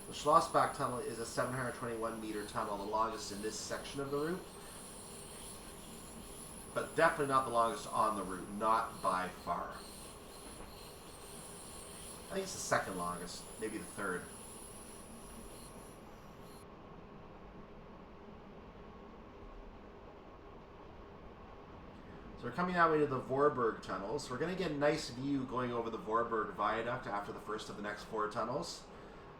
The Schlossbach Tunnel is a 721 meter tunnel, the longest in this section of the route. But definitely not the longest on the route, not by far. I think it's the second longest, maybe the third. So we're coming now into the Vorburg tunnels. We're going to get a nice view going over the Vorburg Viaduct after the first of the next 4 tunnels.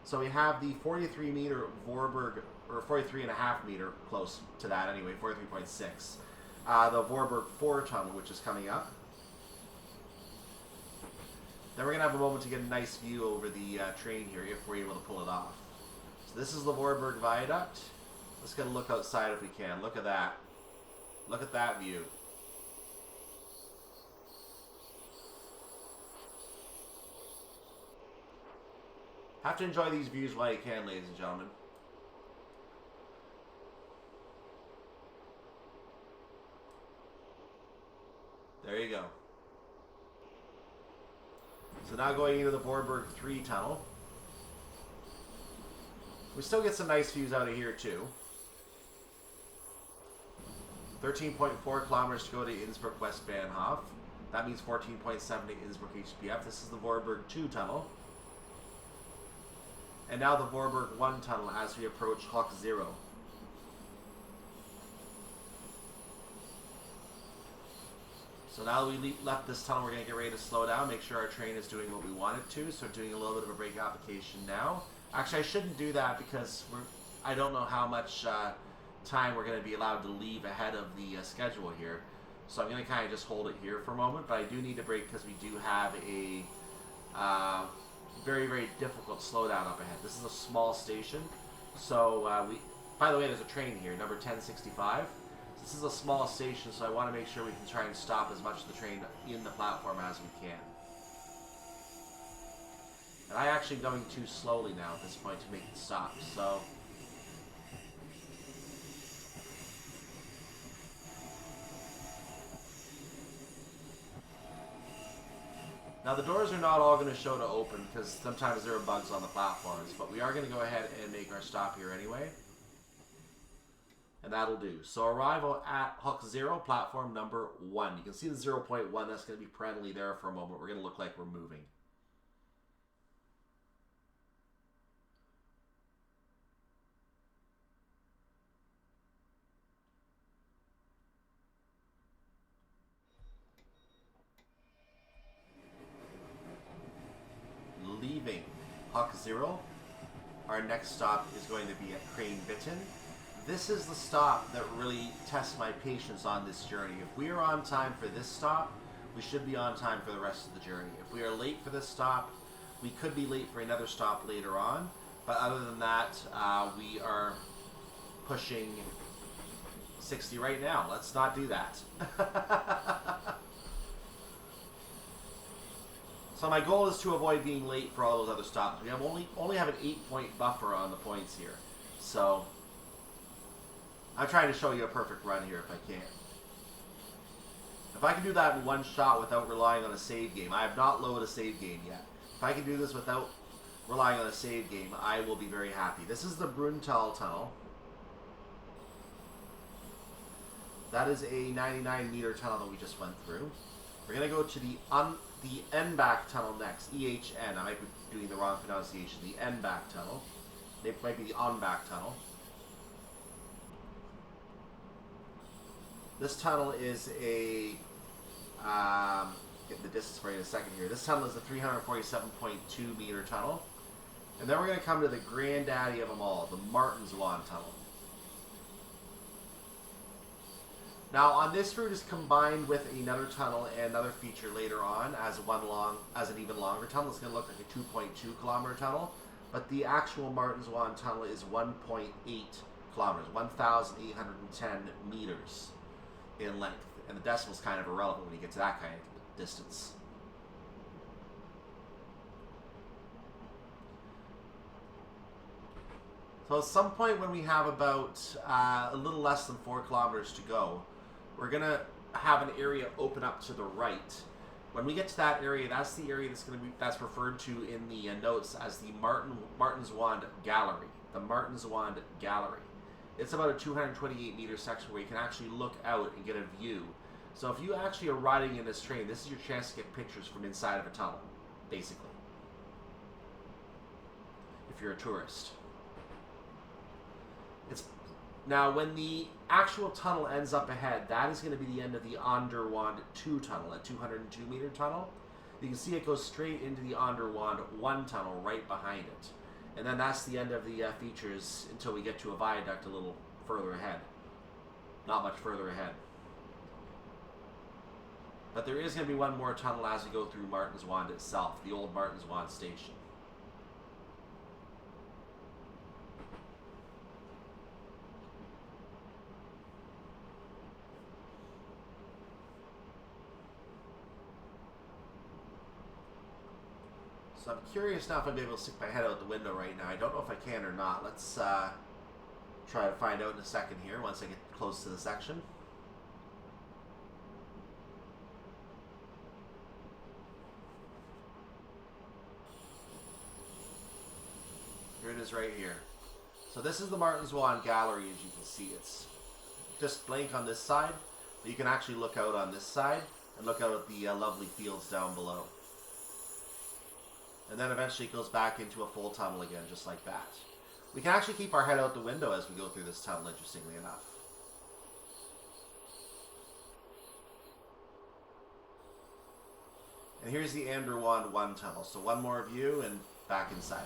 So we have the 43 meter Vorburg, or 43.5 meter, close to that anyway, 43.6. The Vorburg 4 tunnel, which is coming up. Then we're going to have a moment to get a nice view over the train here, if we're able to pull it off. So this is the Vorburg Viaduct. Let's get a look outside if we can. Look at that. Look at that view. Have to enjoy these views while you can, ladies and gentlemen. There you go. So now going into the Vorburg 3 tunnel. We still get some nice views out of here too. 13.4 kilometers to go to Innsbruck Westbahnhof. That means 14.7 to Innsbruck HPF. This is the Vorburg 2 tunnel. And now the Vorburg 1 tunnel as we approach Hochzirl. So now that we left this tunnel, we're going to get ready to slow down, make sure our train is doing what we want it to. So doing a little bit of a brake application now. Actually, I shouldn't do that because I don't know how much time we're going to be allowed to leave ahead of the schedule here. So I'm going to kind of just hold it here for a moment. But I do need to brake because we do have a very, very difficult slowdown up ahead. This is a small station. So by the way, there's a train here, number 1065. This is a small station, so I want to make sure we can try and stop as much of the train in the platform as we can. And I'm actually going too slowly now at this point to make it stop, so... Now the doors are not all going to show to open because sometimes there are bugs on the platforms, but we are going to go ahead and make our stop here anyway. And that'll do. So arrival at Hochzirl, platform number 1. You can see the 0.1. That's going to be parentally there for a moment. We're going to look like we're moving. leaving Hochzirl, our next stop is going to be at Kranebitten. This is the stop that really tests my patience on this journey. If we are on time for this stop, we should be on time for the rest of the journey. If we are late for this stop, we could be late for another stop later on. But other than that, we are pushing 60 right now. Let's not do that. So my goal is to avoid being late for all those other stops. We have only have an 8-point buffer on the points here. So I'm trying to show you a perfect run here if I can. If I can do that in one shot without relying on a save game, I have not loaded a save game yet. If I can do this without relying on a save game, I will be very happy. This is the Bruntal Tunnel. That is a 99-meter tunnel that we just went through. We're going to go to the N-back tunnel next. EHN. I might be doing the wrong pronunciation. The N-back tunnel. It might be the on-back tunnel. This tunnel is a... get the distance for you in a second here. This tunnel is a 347.2 meter tunnel. And then we're going to come to the granddaddy of them all, the Martinswand tunnel. Now, on this route is combined with another tunnel and another feature later on as an even longer tunnel. It's going to look like a 2.2 kilometer tunnel, but the actual Martinswand tunnel is 1.8 kilometers, 1,810 meters in length, and the decimal's kind of irrelevant when you get to that kind of distance. So at some point when we have about a little less than 4 kilometers to go, we're going to have an area open up to the right. When we get to that area, that's the area that's referred to in the notes as the Martinswand Gallery. The Martinswand Gallery. It's about a 228 meter section where you can actually look out and get a view. So if you actually are riding in this train, this is your chance to get pictures from inside of a tunnel, basically. If you're a tourist. Now, when the actual tunnel ends up ahead, that is going to be the end of the Onderwand 2 tunnel, a 202 meter tunnel. You can see it goes straight into the Onderwand 1 tunnel right behind it. And then that's the end of the features until we get to a viaduct a little further ahead. Not much further ahead. But there is going to be one more tunnel as we go through Martinswand itself, the old Martinswand station. So I'm curious now if I'll be able to stick my head out the window right now. I don't know if I can or not. Let's try to find out in a second here once I get close to the section. Here it is right here. So this is the Martinswand Gallery, as you can see. It's just blank on this side, but you can actually look out on this side and look out at the lovely fields down below. And then eventually it goes back into a full tunnel again, just like that. We can actually keep our head out the window as we go through this tunnel, interestingly enough. And here's the Onderwand 1 tunnel. So one more view and back inside.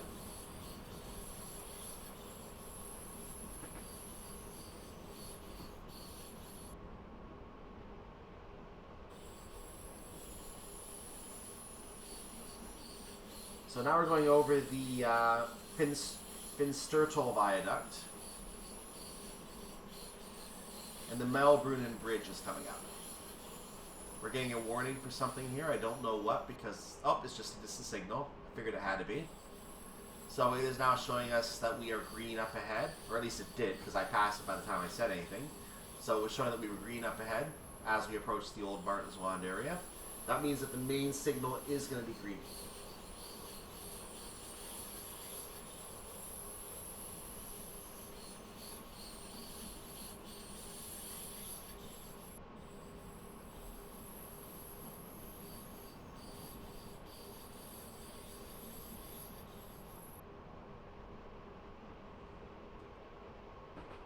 So now we're going over the Finstertal Viaduct. And the Melbrunnen Bridge is coming up. We're getting a warning for something here. I don't know what because... Oh, it's just a signal. I figured it had to be. So it is now showing us that we are green up ahead. Or at least it did because I passed it by the time I said anything. So it was showing that we were green up ahead as we approached the old Martinswand area. That means that the main signal is going to be green.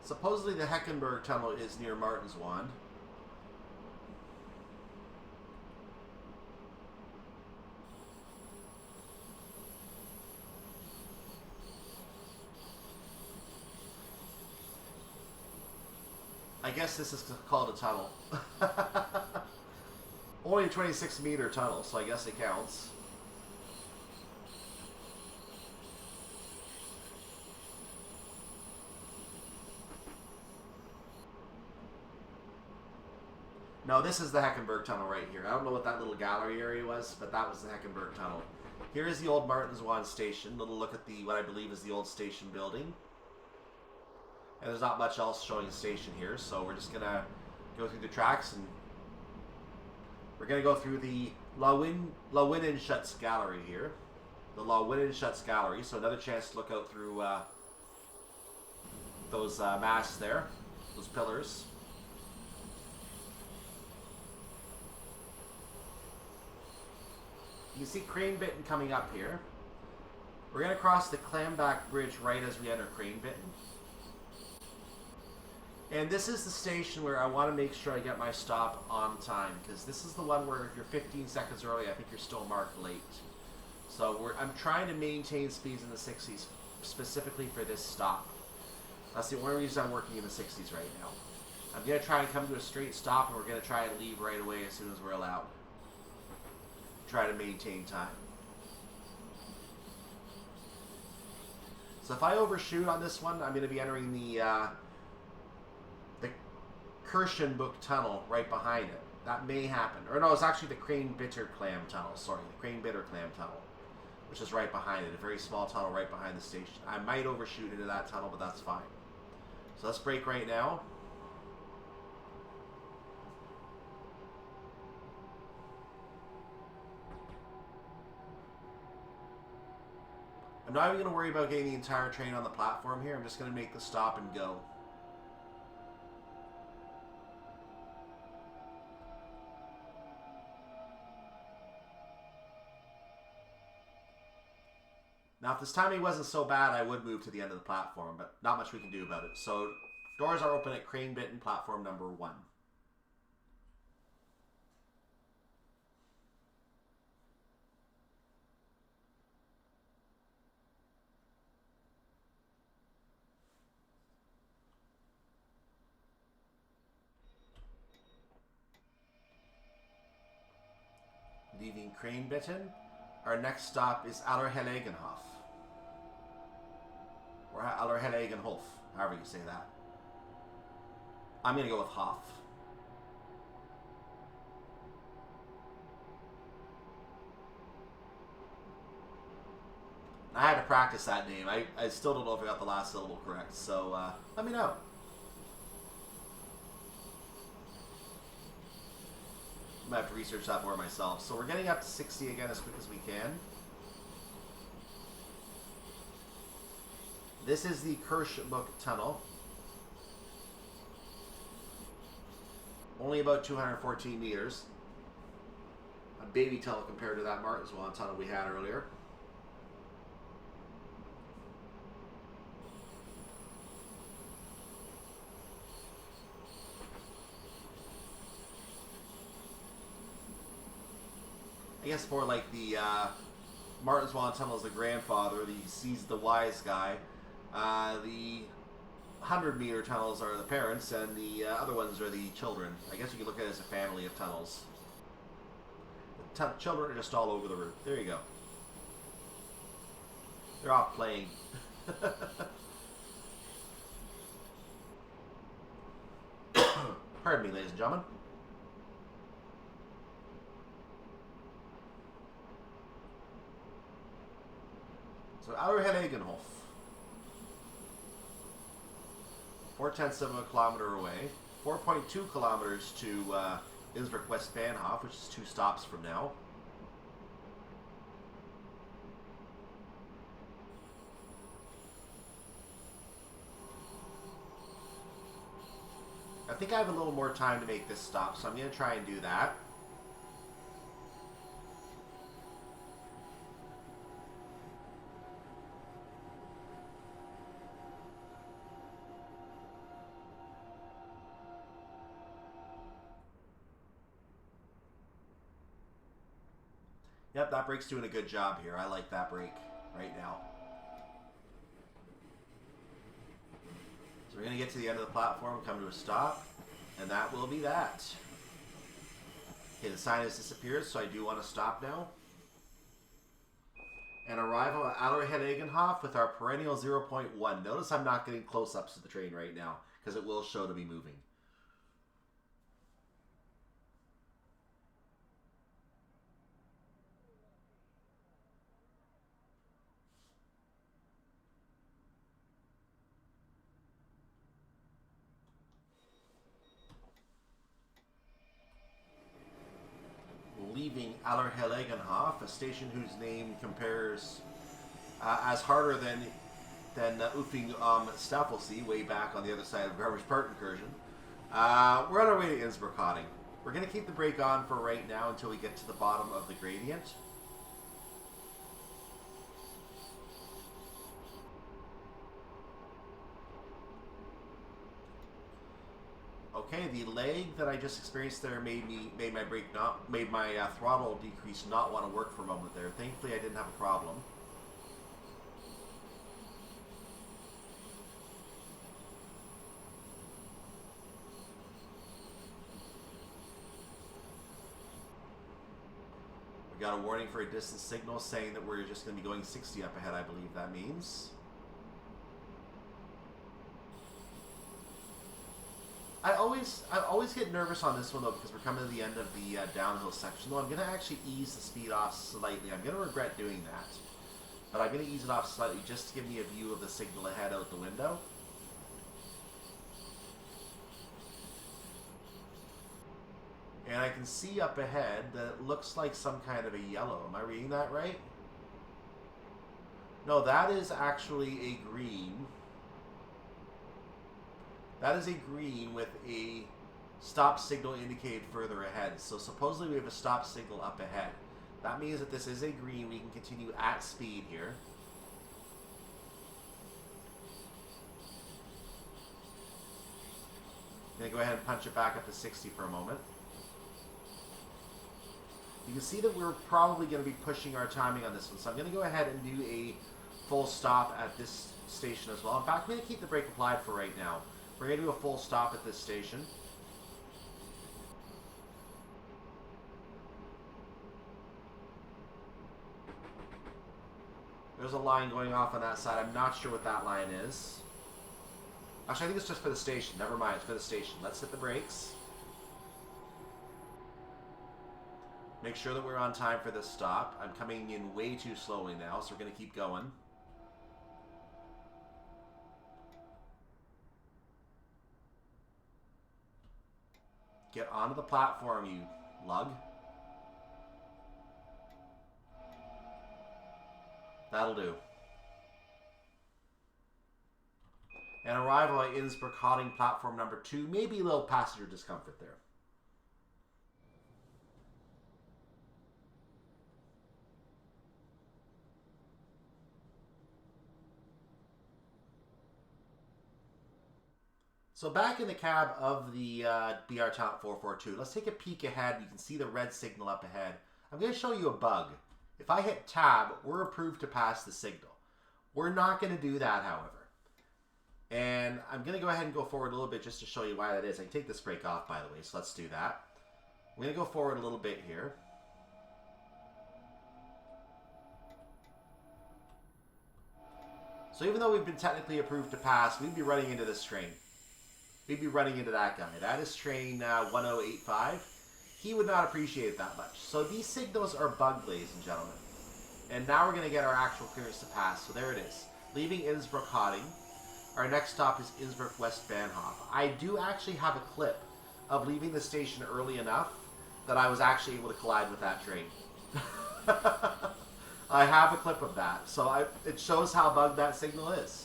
Supposedly the Heckenberg Tunnel is near Martinswand. I guess this is called a tunnel. Only a 26-meter tunnel, so I guess it counts. No, this is the Heckenberg Tunnel right here. I don't know what that little gallery area was, but that was the Heckenberg Tunnel. Here is the old Martinswand station. Little look at the what I believe is the old station building. And there's not much else showing the station here, so we're just gonna go through the tracks, and we're gonna go through the Lawinenschutz Gallery here. The Lawinenschutz Gallery, so another chance to look out through those masts there, those pillars. You can see Kranebitten coming up here. We're going to cross the Clambach Bridge right as we enter Kranebitten. And this is the station where I want to make sure I get my stop on time, because this is the one where if you're 15 seconds early, I think you're still marked late. So I'm trying to maintain speeds in the 60s specifically for this stop. That's the only reason I'm working in the 60s right now. I'm going to try and come to a straight stop, and we're going to try and leave right away as soon as we're allowed. Try to maintain time. So if I overshoot on this one, I'm going to be entering the Kirchenbuch Tunnel right behind it. That may happen. Or no, it's actually the Kranebitten Clam Tunnel. Sorry, the Kranebitten Clam Tunnel, which is right behind it. A very small tunnel right behind the station. I might overshoot into that tunnel, but that's fine. So let's brake right now. I'm not even going to worry about getting the entire train on the platform here. I'm just going to make the stop and go. Now, if this timing wasn't so bad, I would move to the end of the platform, but not much we can do about it. So, doors are open at Kranebitten, platform number 1. Leaving Kranebitten, our next stop is Allerheiligenhof. Or Allerheiligenhof, however you say that. I'm going to go with Hof. I had to practice that name. I still don't know if I got the last syllable correct, so let me know. I might have to research that more myself. So we're getting up to 60 again as quick as we can. This is the Kirchenbuch Tunnel. Only about 214 meters. A baby tunnel compared to that Martinswand tunnel we had earlier. I guess more like the Martinswand tunnel is the grandfather, he's the wise guy. The 100-meter tunnels are the parents, and the other ones are the children. I guess you could look at it as a family of tunnels. The children are just all over the route. There you go. They're off playing. Pardon me, ladies and gentlemen. So Allerheiligenhof, 0.4 of a kilometer away, 4.2 kilometers to Innsbruck Westbahnhof, which is 2 stops from now. I think I have a little more time to make this stop, so I'm going to try and do that. Yep, that brake's doing a good job here. I like that brake right now. So we're going to get to the end of the platform, come to a stop. And that will be that. Okay, the sign has disappeared, so I do want to stop now. And arrival at Allerheiligenhöfe with our perennial 0.1. Notice I'm not getting close-ups of the train right now, because it will show to be moving. Leaving Allerheiligenhöfe, a station whose name compares as harder than Ufing Staffelsee, way back on the other side of Garmisch Partenkirchen. We're on our way to Innsbruck. We're going to keep the brake on for right now until we get to the bottom of the gradient. Okay, the lag that I just experienced there made my throttle decrease not want to work for a moment there. Thankfully, I didn't have a problem. We got a warning for a distance signal saying that we're just going to be going 60 up ahead, I believe that means. I always get nervous on this one though because we're coming to the end of the downhill section. Though I'm going to actually ease the speed off slightly. I'm going to regret doing that, but I'm going to ease it off slightly just to give me a view of the signal ahead out the window. And I can see up ahead that it looks like some kind of a yellow. Am I reading that right? No, that is actually a green. That is a green with a stop signal indicated further ahead. So supposedly we have a stop signal up ahead. That means that this is a green. We can continue at speed here. I'm going to go ahead and punch it back up to 60 for a moment. You can see that we're probably going to be pushing our timing on this one. So I'm going to go ahead and do a full stop at this station as well. In fact, I'm going to keep the brake applied for right now. We're going to do a full stop at this station. There's a line going off on that side. I'm not sure what that line is. Actually, I think it's just for the station. Never mind, it's for the station. Let's hit the brakes. Make sure that we're on time for this stop. I'm coming in way too slowly now, so we're going to keep going. Get onto the platform, you lug. That'll do. And arrival at Innsbruck Hötting platform number 2. Maybe a little passenger discomfort there. So back in the cab of the BR Talent 442, let's take a peek ahead. You can see the red signal up ahead. I'm going to show you a bug. If I hit tab, we're approved to pass the signal. We're not going to do that, however. And I'm going to go ahead and go forward a little bit just to show you why that is. I can take this brake off, by the way, so let's do that. I'm going to go forward a little bit here. So even though we've been technically approved to pass, we'd be running into this train. We'd be running into that guy. That is train 1085. He would not appreciate it that much. So these signals are bugged, ladies and gentlemen. And now we're going to get our actual clearance to pass. So there it is. Leaving Innsbruck Hötting. Our next stop is Innsbruck Westbahnhof. I do actually have a clip of leaving the station early enough that I was actually able to collide with that train. I have a clip of that. So it shows how bugged that signal is.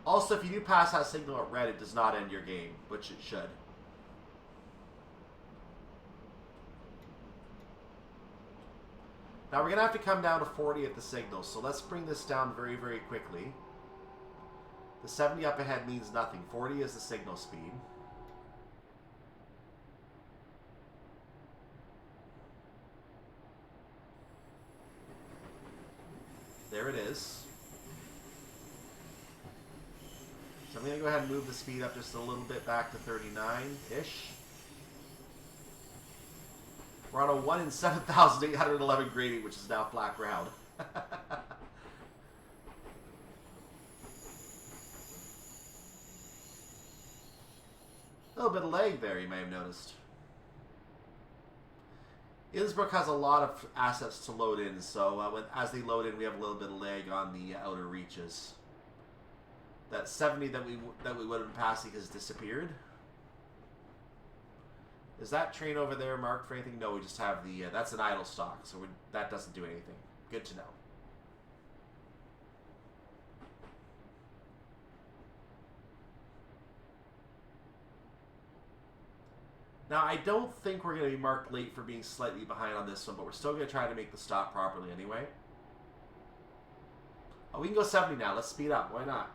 Also, if you do pass that signal at red, it does not end your game, which it should. Now we're going to have to come down to 40 at the signal, so let's bring this down very, very quickly. The 70 up ahead means nothing. 40 is the signal speed. There it is. So I'm going to go ahead and move the speed up just a little bit back to 39-ish. We're on a 1 in 7,811 gradient, which is now flat ground. A little bit of lag there, you may have noticed. Innsbruck has a lot of assets to load in, so as they load in, we have a little bit of lag on the outer reaches. That 70 that we would have been passing has disappeared. Is that train over there marked for anything? No, we just have the... that's an idle stock, so that doesn't do anything. Good to know. Now, I don't think we're going to be marked late for being slightly behind on this one, but we're still going to try to make the stop properly anyway. Oh, we can go 70 now. Let's speed up. Why not?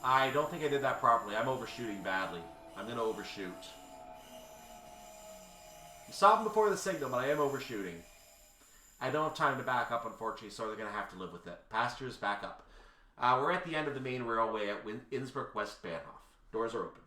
I don't think I did that properly. I'm overshooting badly. I'm going to overshoot. You saw him before the signal, but I am overshooting. I don't have time to back up, unfortunately, so they're going to have to live with it. Passengers, back up. We're at the end of the main railway at Innsbruck Westbahnhof. Doors are open.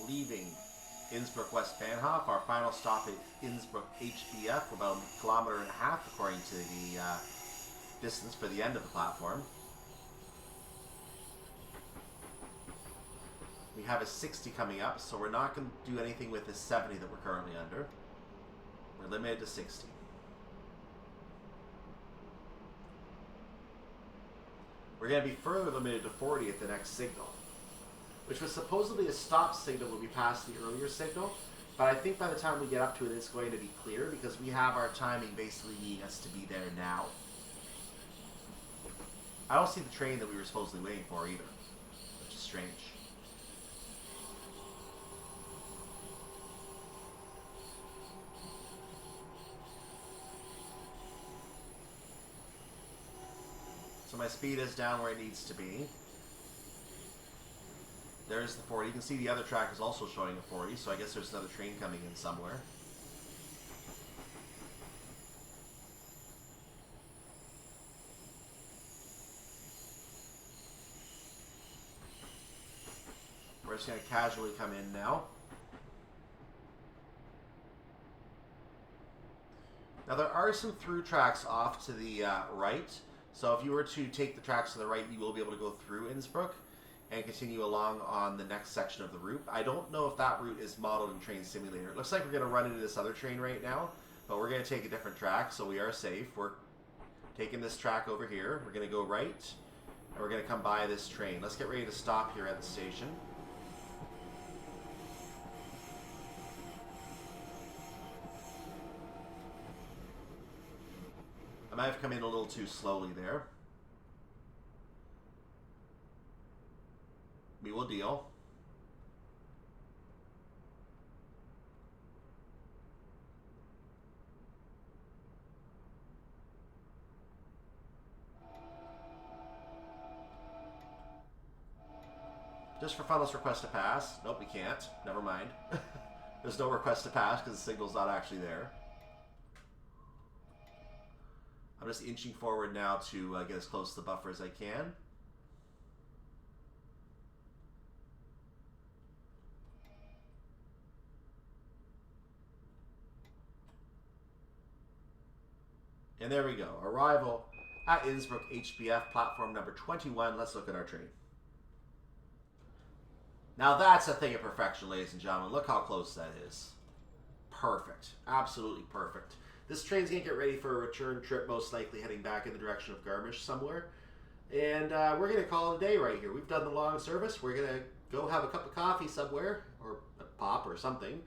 Leaving Innsbruck Westbahnhof. Our final stop is Innsbruck HBF, about a kilometer and a half, according to the distance for the end of the platform. We have a 60 coming up, so we're not going to do anything with this 70 that we're currently under. We're limited to 60. We're going to be further limited to 40 at the next signal, which was supposedly a stop signal when we passed the earlier signal, but I think by the time we get up to it, it's going to be clear because we have our timing basically needing us to be there now. I don't see the train that we were supposedly waiting for either, which is strange. So my speed is down where it needs to be. There's the 40. You can see the other track is also showing a 40, so I guess there's another train coming in somewhere. We're just going to casually come in now. Now there are some through tracks off to the right, so if you were to take the tracks to the right, you will be able to go through Innsbruck and continue along on the next section of the route. I don't know if that route is modeled in Train Simulator. It looks like we're going to run into this other train right now, but we're going to take a different track, so we are safe. We're taking this track over here. We're going to go right, and we're going to come by this train. Let's get ready to stop here at the station. I might have come in a little too slowly there. We will deal. Just for fun, let's request a pass. Nope, we can't. Never mind. There's no request to pass because the signal's not actually there. I'm just inching forward now to get as close to the buffer as I can. And there we go. Arrival at Innsbruck HBF, platform number 21. Let's look at our train. Now that's a thing of perfection, ladies and gentlemen. Look how close that is. Perfect. Absolutely perfect. This train's going to get ready for a return trip, most likely heading back in the direction of Garmisch somewhere. And we're going to call it a day right here. We've done the long service. We're going to go have a cup of coffee somewhere, or a pop or something.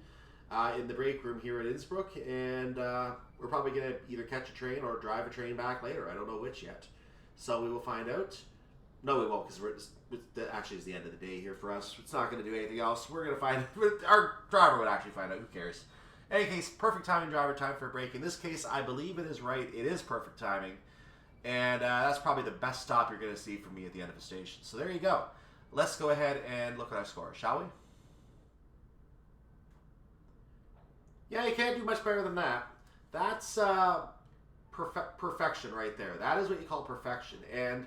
in the break room here at Innsbruck, and we're probably going to either catch a train or drive a train back later. I don't know which yet. So we will find out. No, we won't, because actually it's the end of the day here for us. It's not going to do anything else. We're going to find our driver would actually find out. Who cares? In any case, perfect timing, driver, time for a break. In this case, I believe it is right. It is perfect timing. And that's probably the best stop you're going to see from me at the end of the station. So there you go. Let's go ahead and look at our score, shall we? Yeah, you can't do much better than that. That's perfection right there. That is what you call perfection. And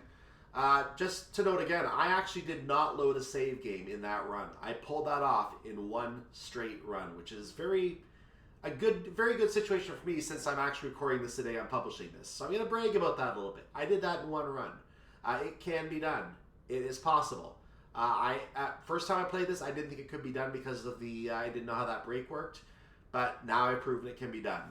just to note again, I actually did not load a save game in that run. I pulled that off in one straight run, which is very good situation for me since I'm actually recording this today. I'm publishing this. So I'm going to brag about that a little bit. I did that in one run. It can be done. It is possible. First time I played this, I didn't think it could be done because of I didn't know how that brake worked. But now I've proven it can be done.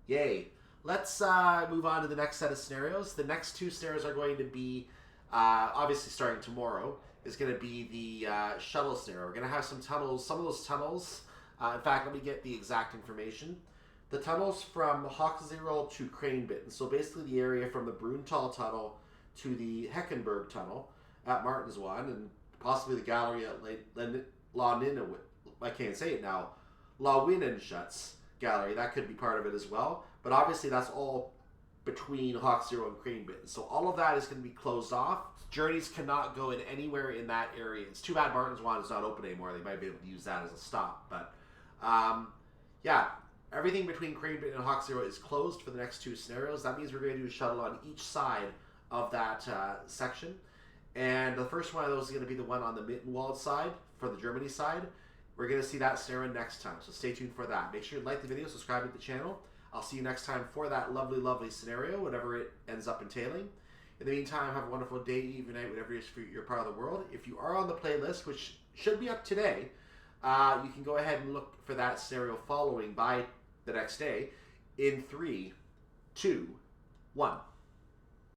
Yay. Let's move on to the next set of scenarios. The next two scenarios are going to be, obviously starting tomorrow, is going to be the shuttle scenario. We're going to have some tunnels, some of those tunnels. In fact, let me get the exact information. The tunnels from Hochzirl to Kranebitten, so basically the area from the Bruntal Tunnel to the Heckenberg Tunnel at Martinswand, and possibly the gallery at I can't say it now, Lawinenschutz Gallery. That could be part of it as well. But obviously that's all between Hochzirl and Kranebitten. So all of that is going to be closed off. Journeys cannot go in anywhere in that area. It's too bad Martinswand is not open anymore. They might be able to use that as a stop. But yeah, everything between Kranebitten and Hochzirl is closed for the next two scenarios. That means we're going to do a shuttle on each side of that section. And the first one of those is going to be the one on the Mittenwald side, for the Germany side. We're going to see that scenario next time, so stay tuned for that. Make sure you like the video, subscribe to the channel. I'll see you next time for that lovely, lovely scenario, whatever it ends up entailing. In the meantime, have a wonderful day, evening, night, whatever it is for your part of the world. If you are on the playlist, which should be up today, you can go ahead and look for that scenario following by the next day in 3, 2, 1.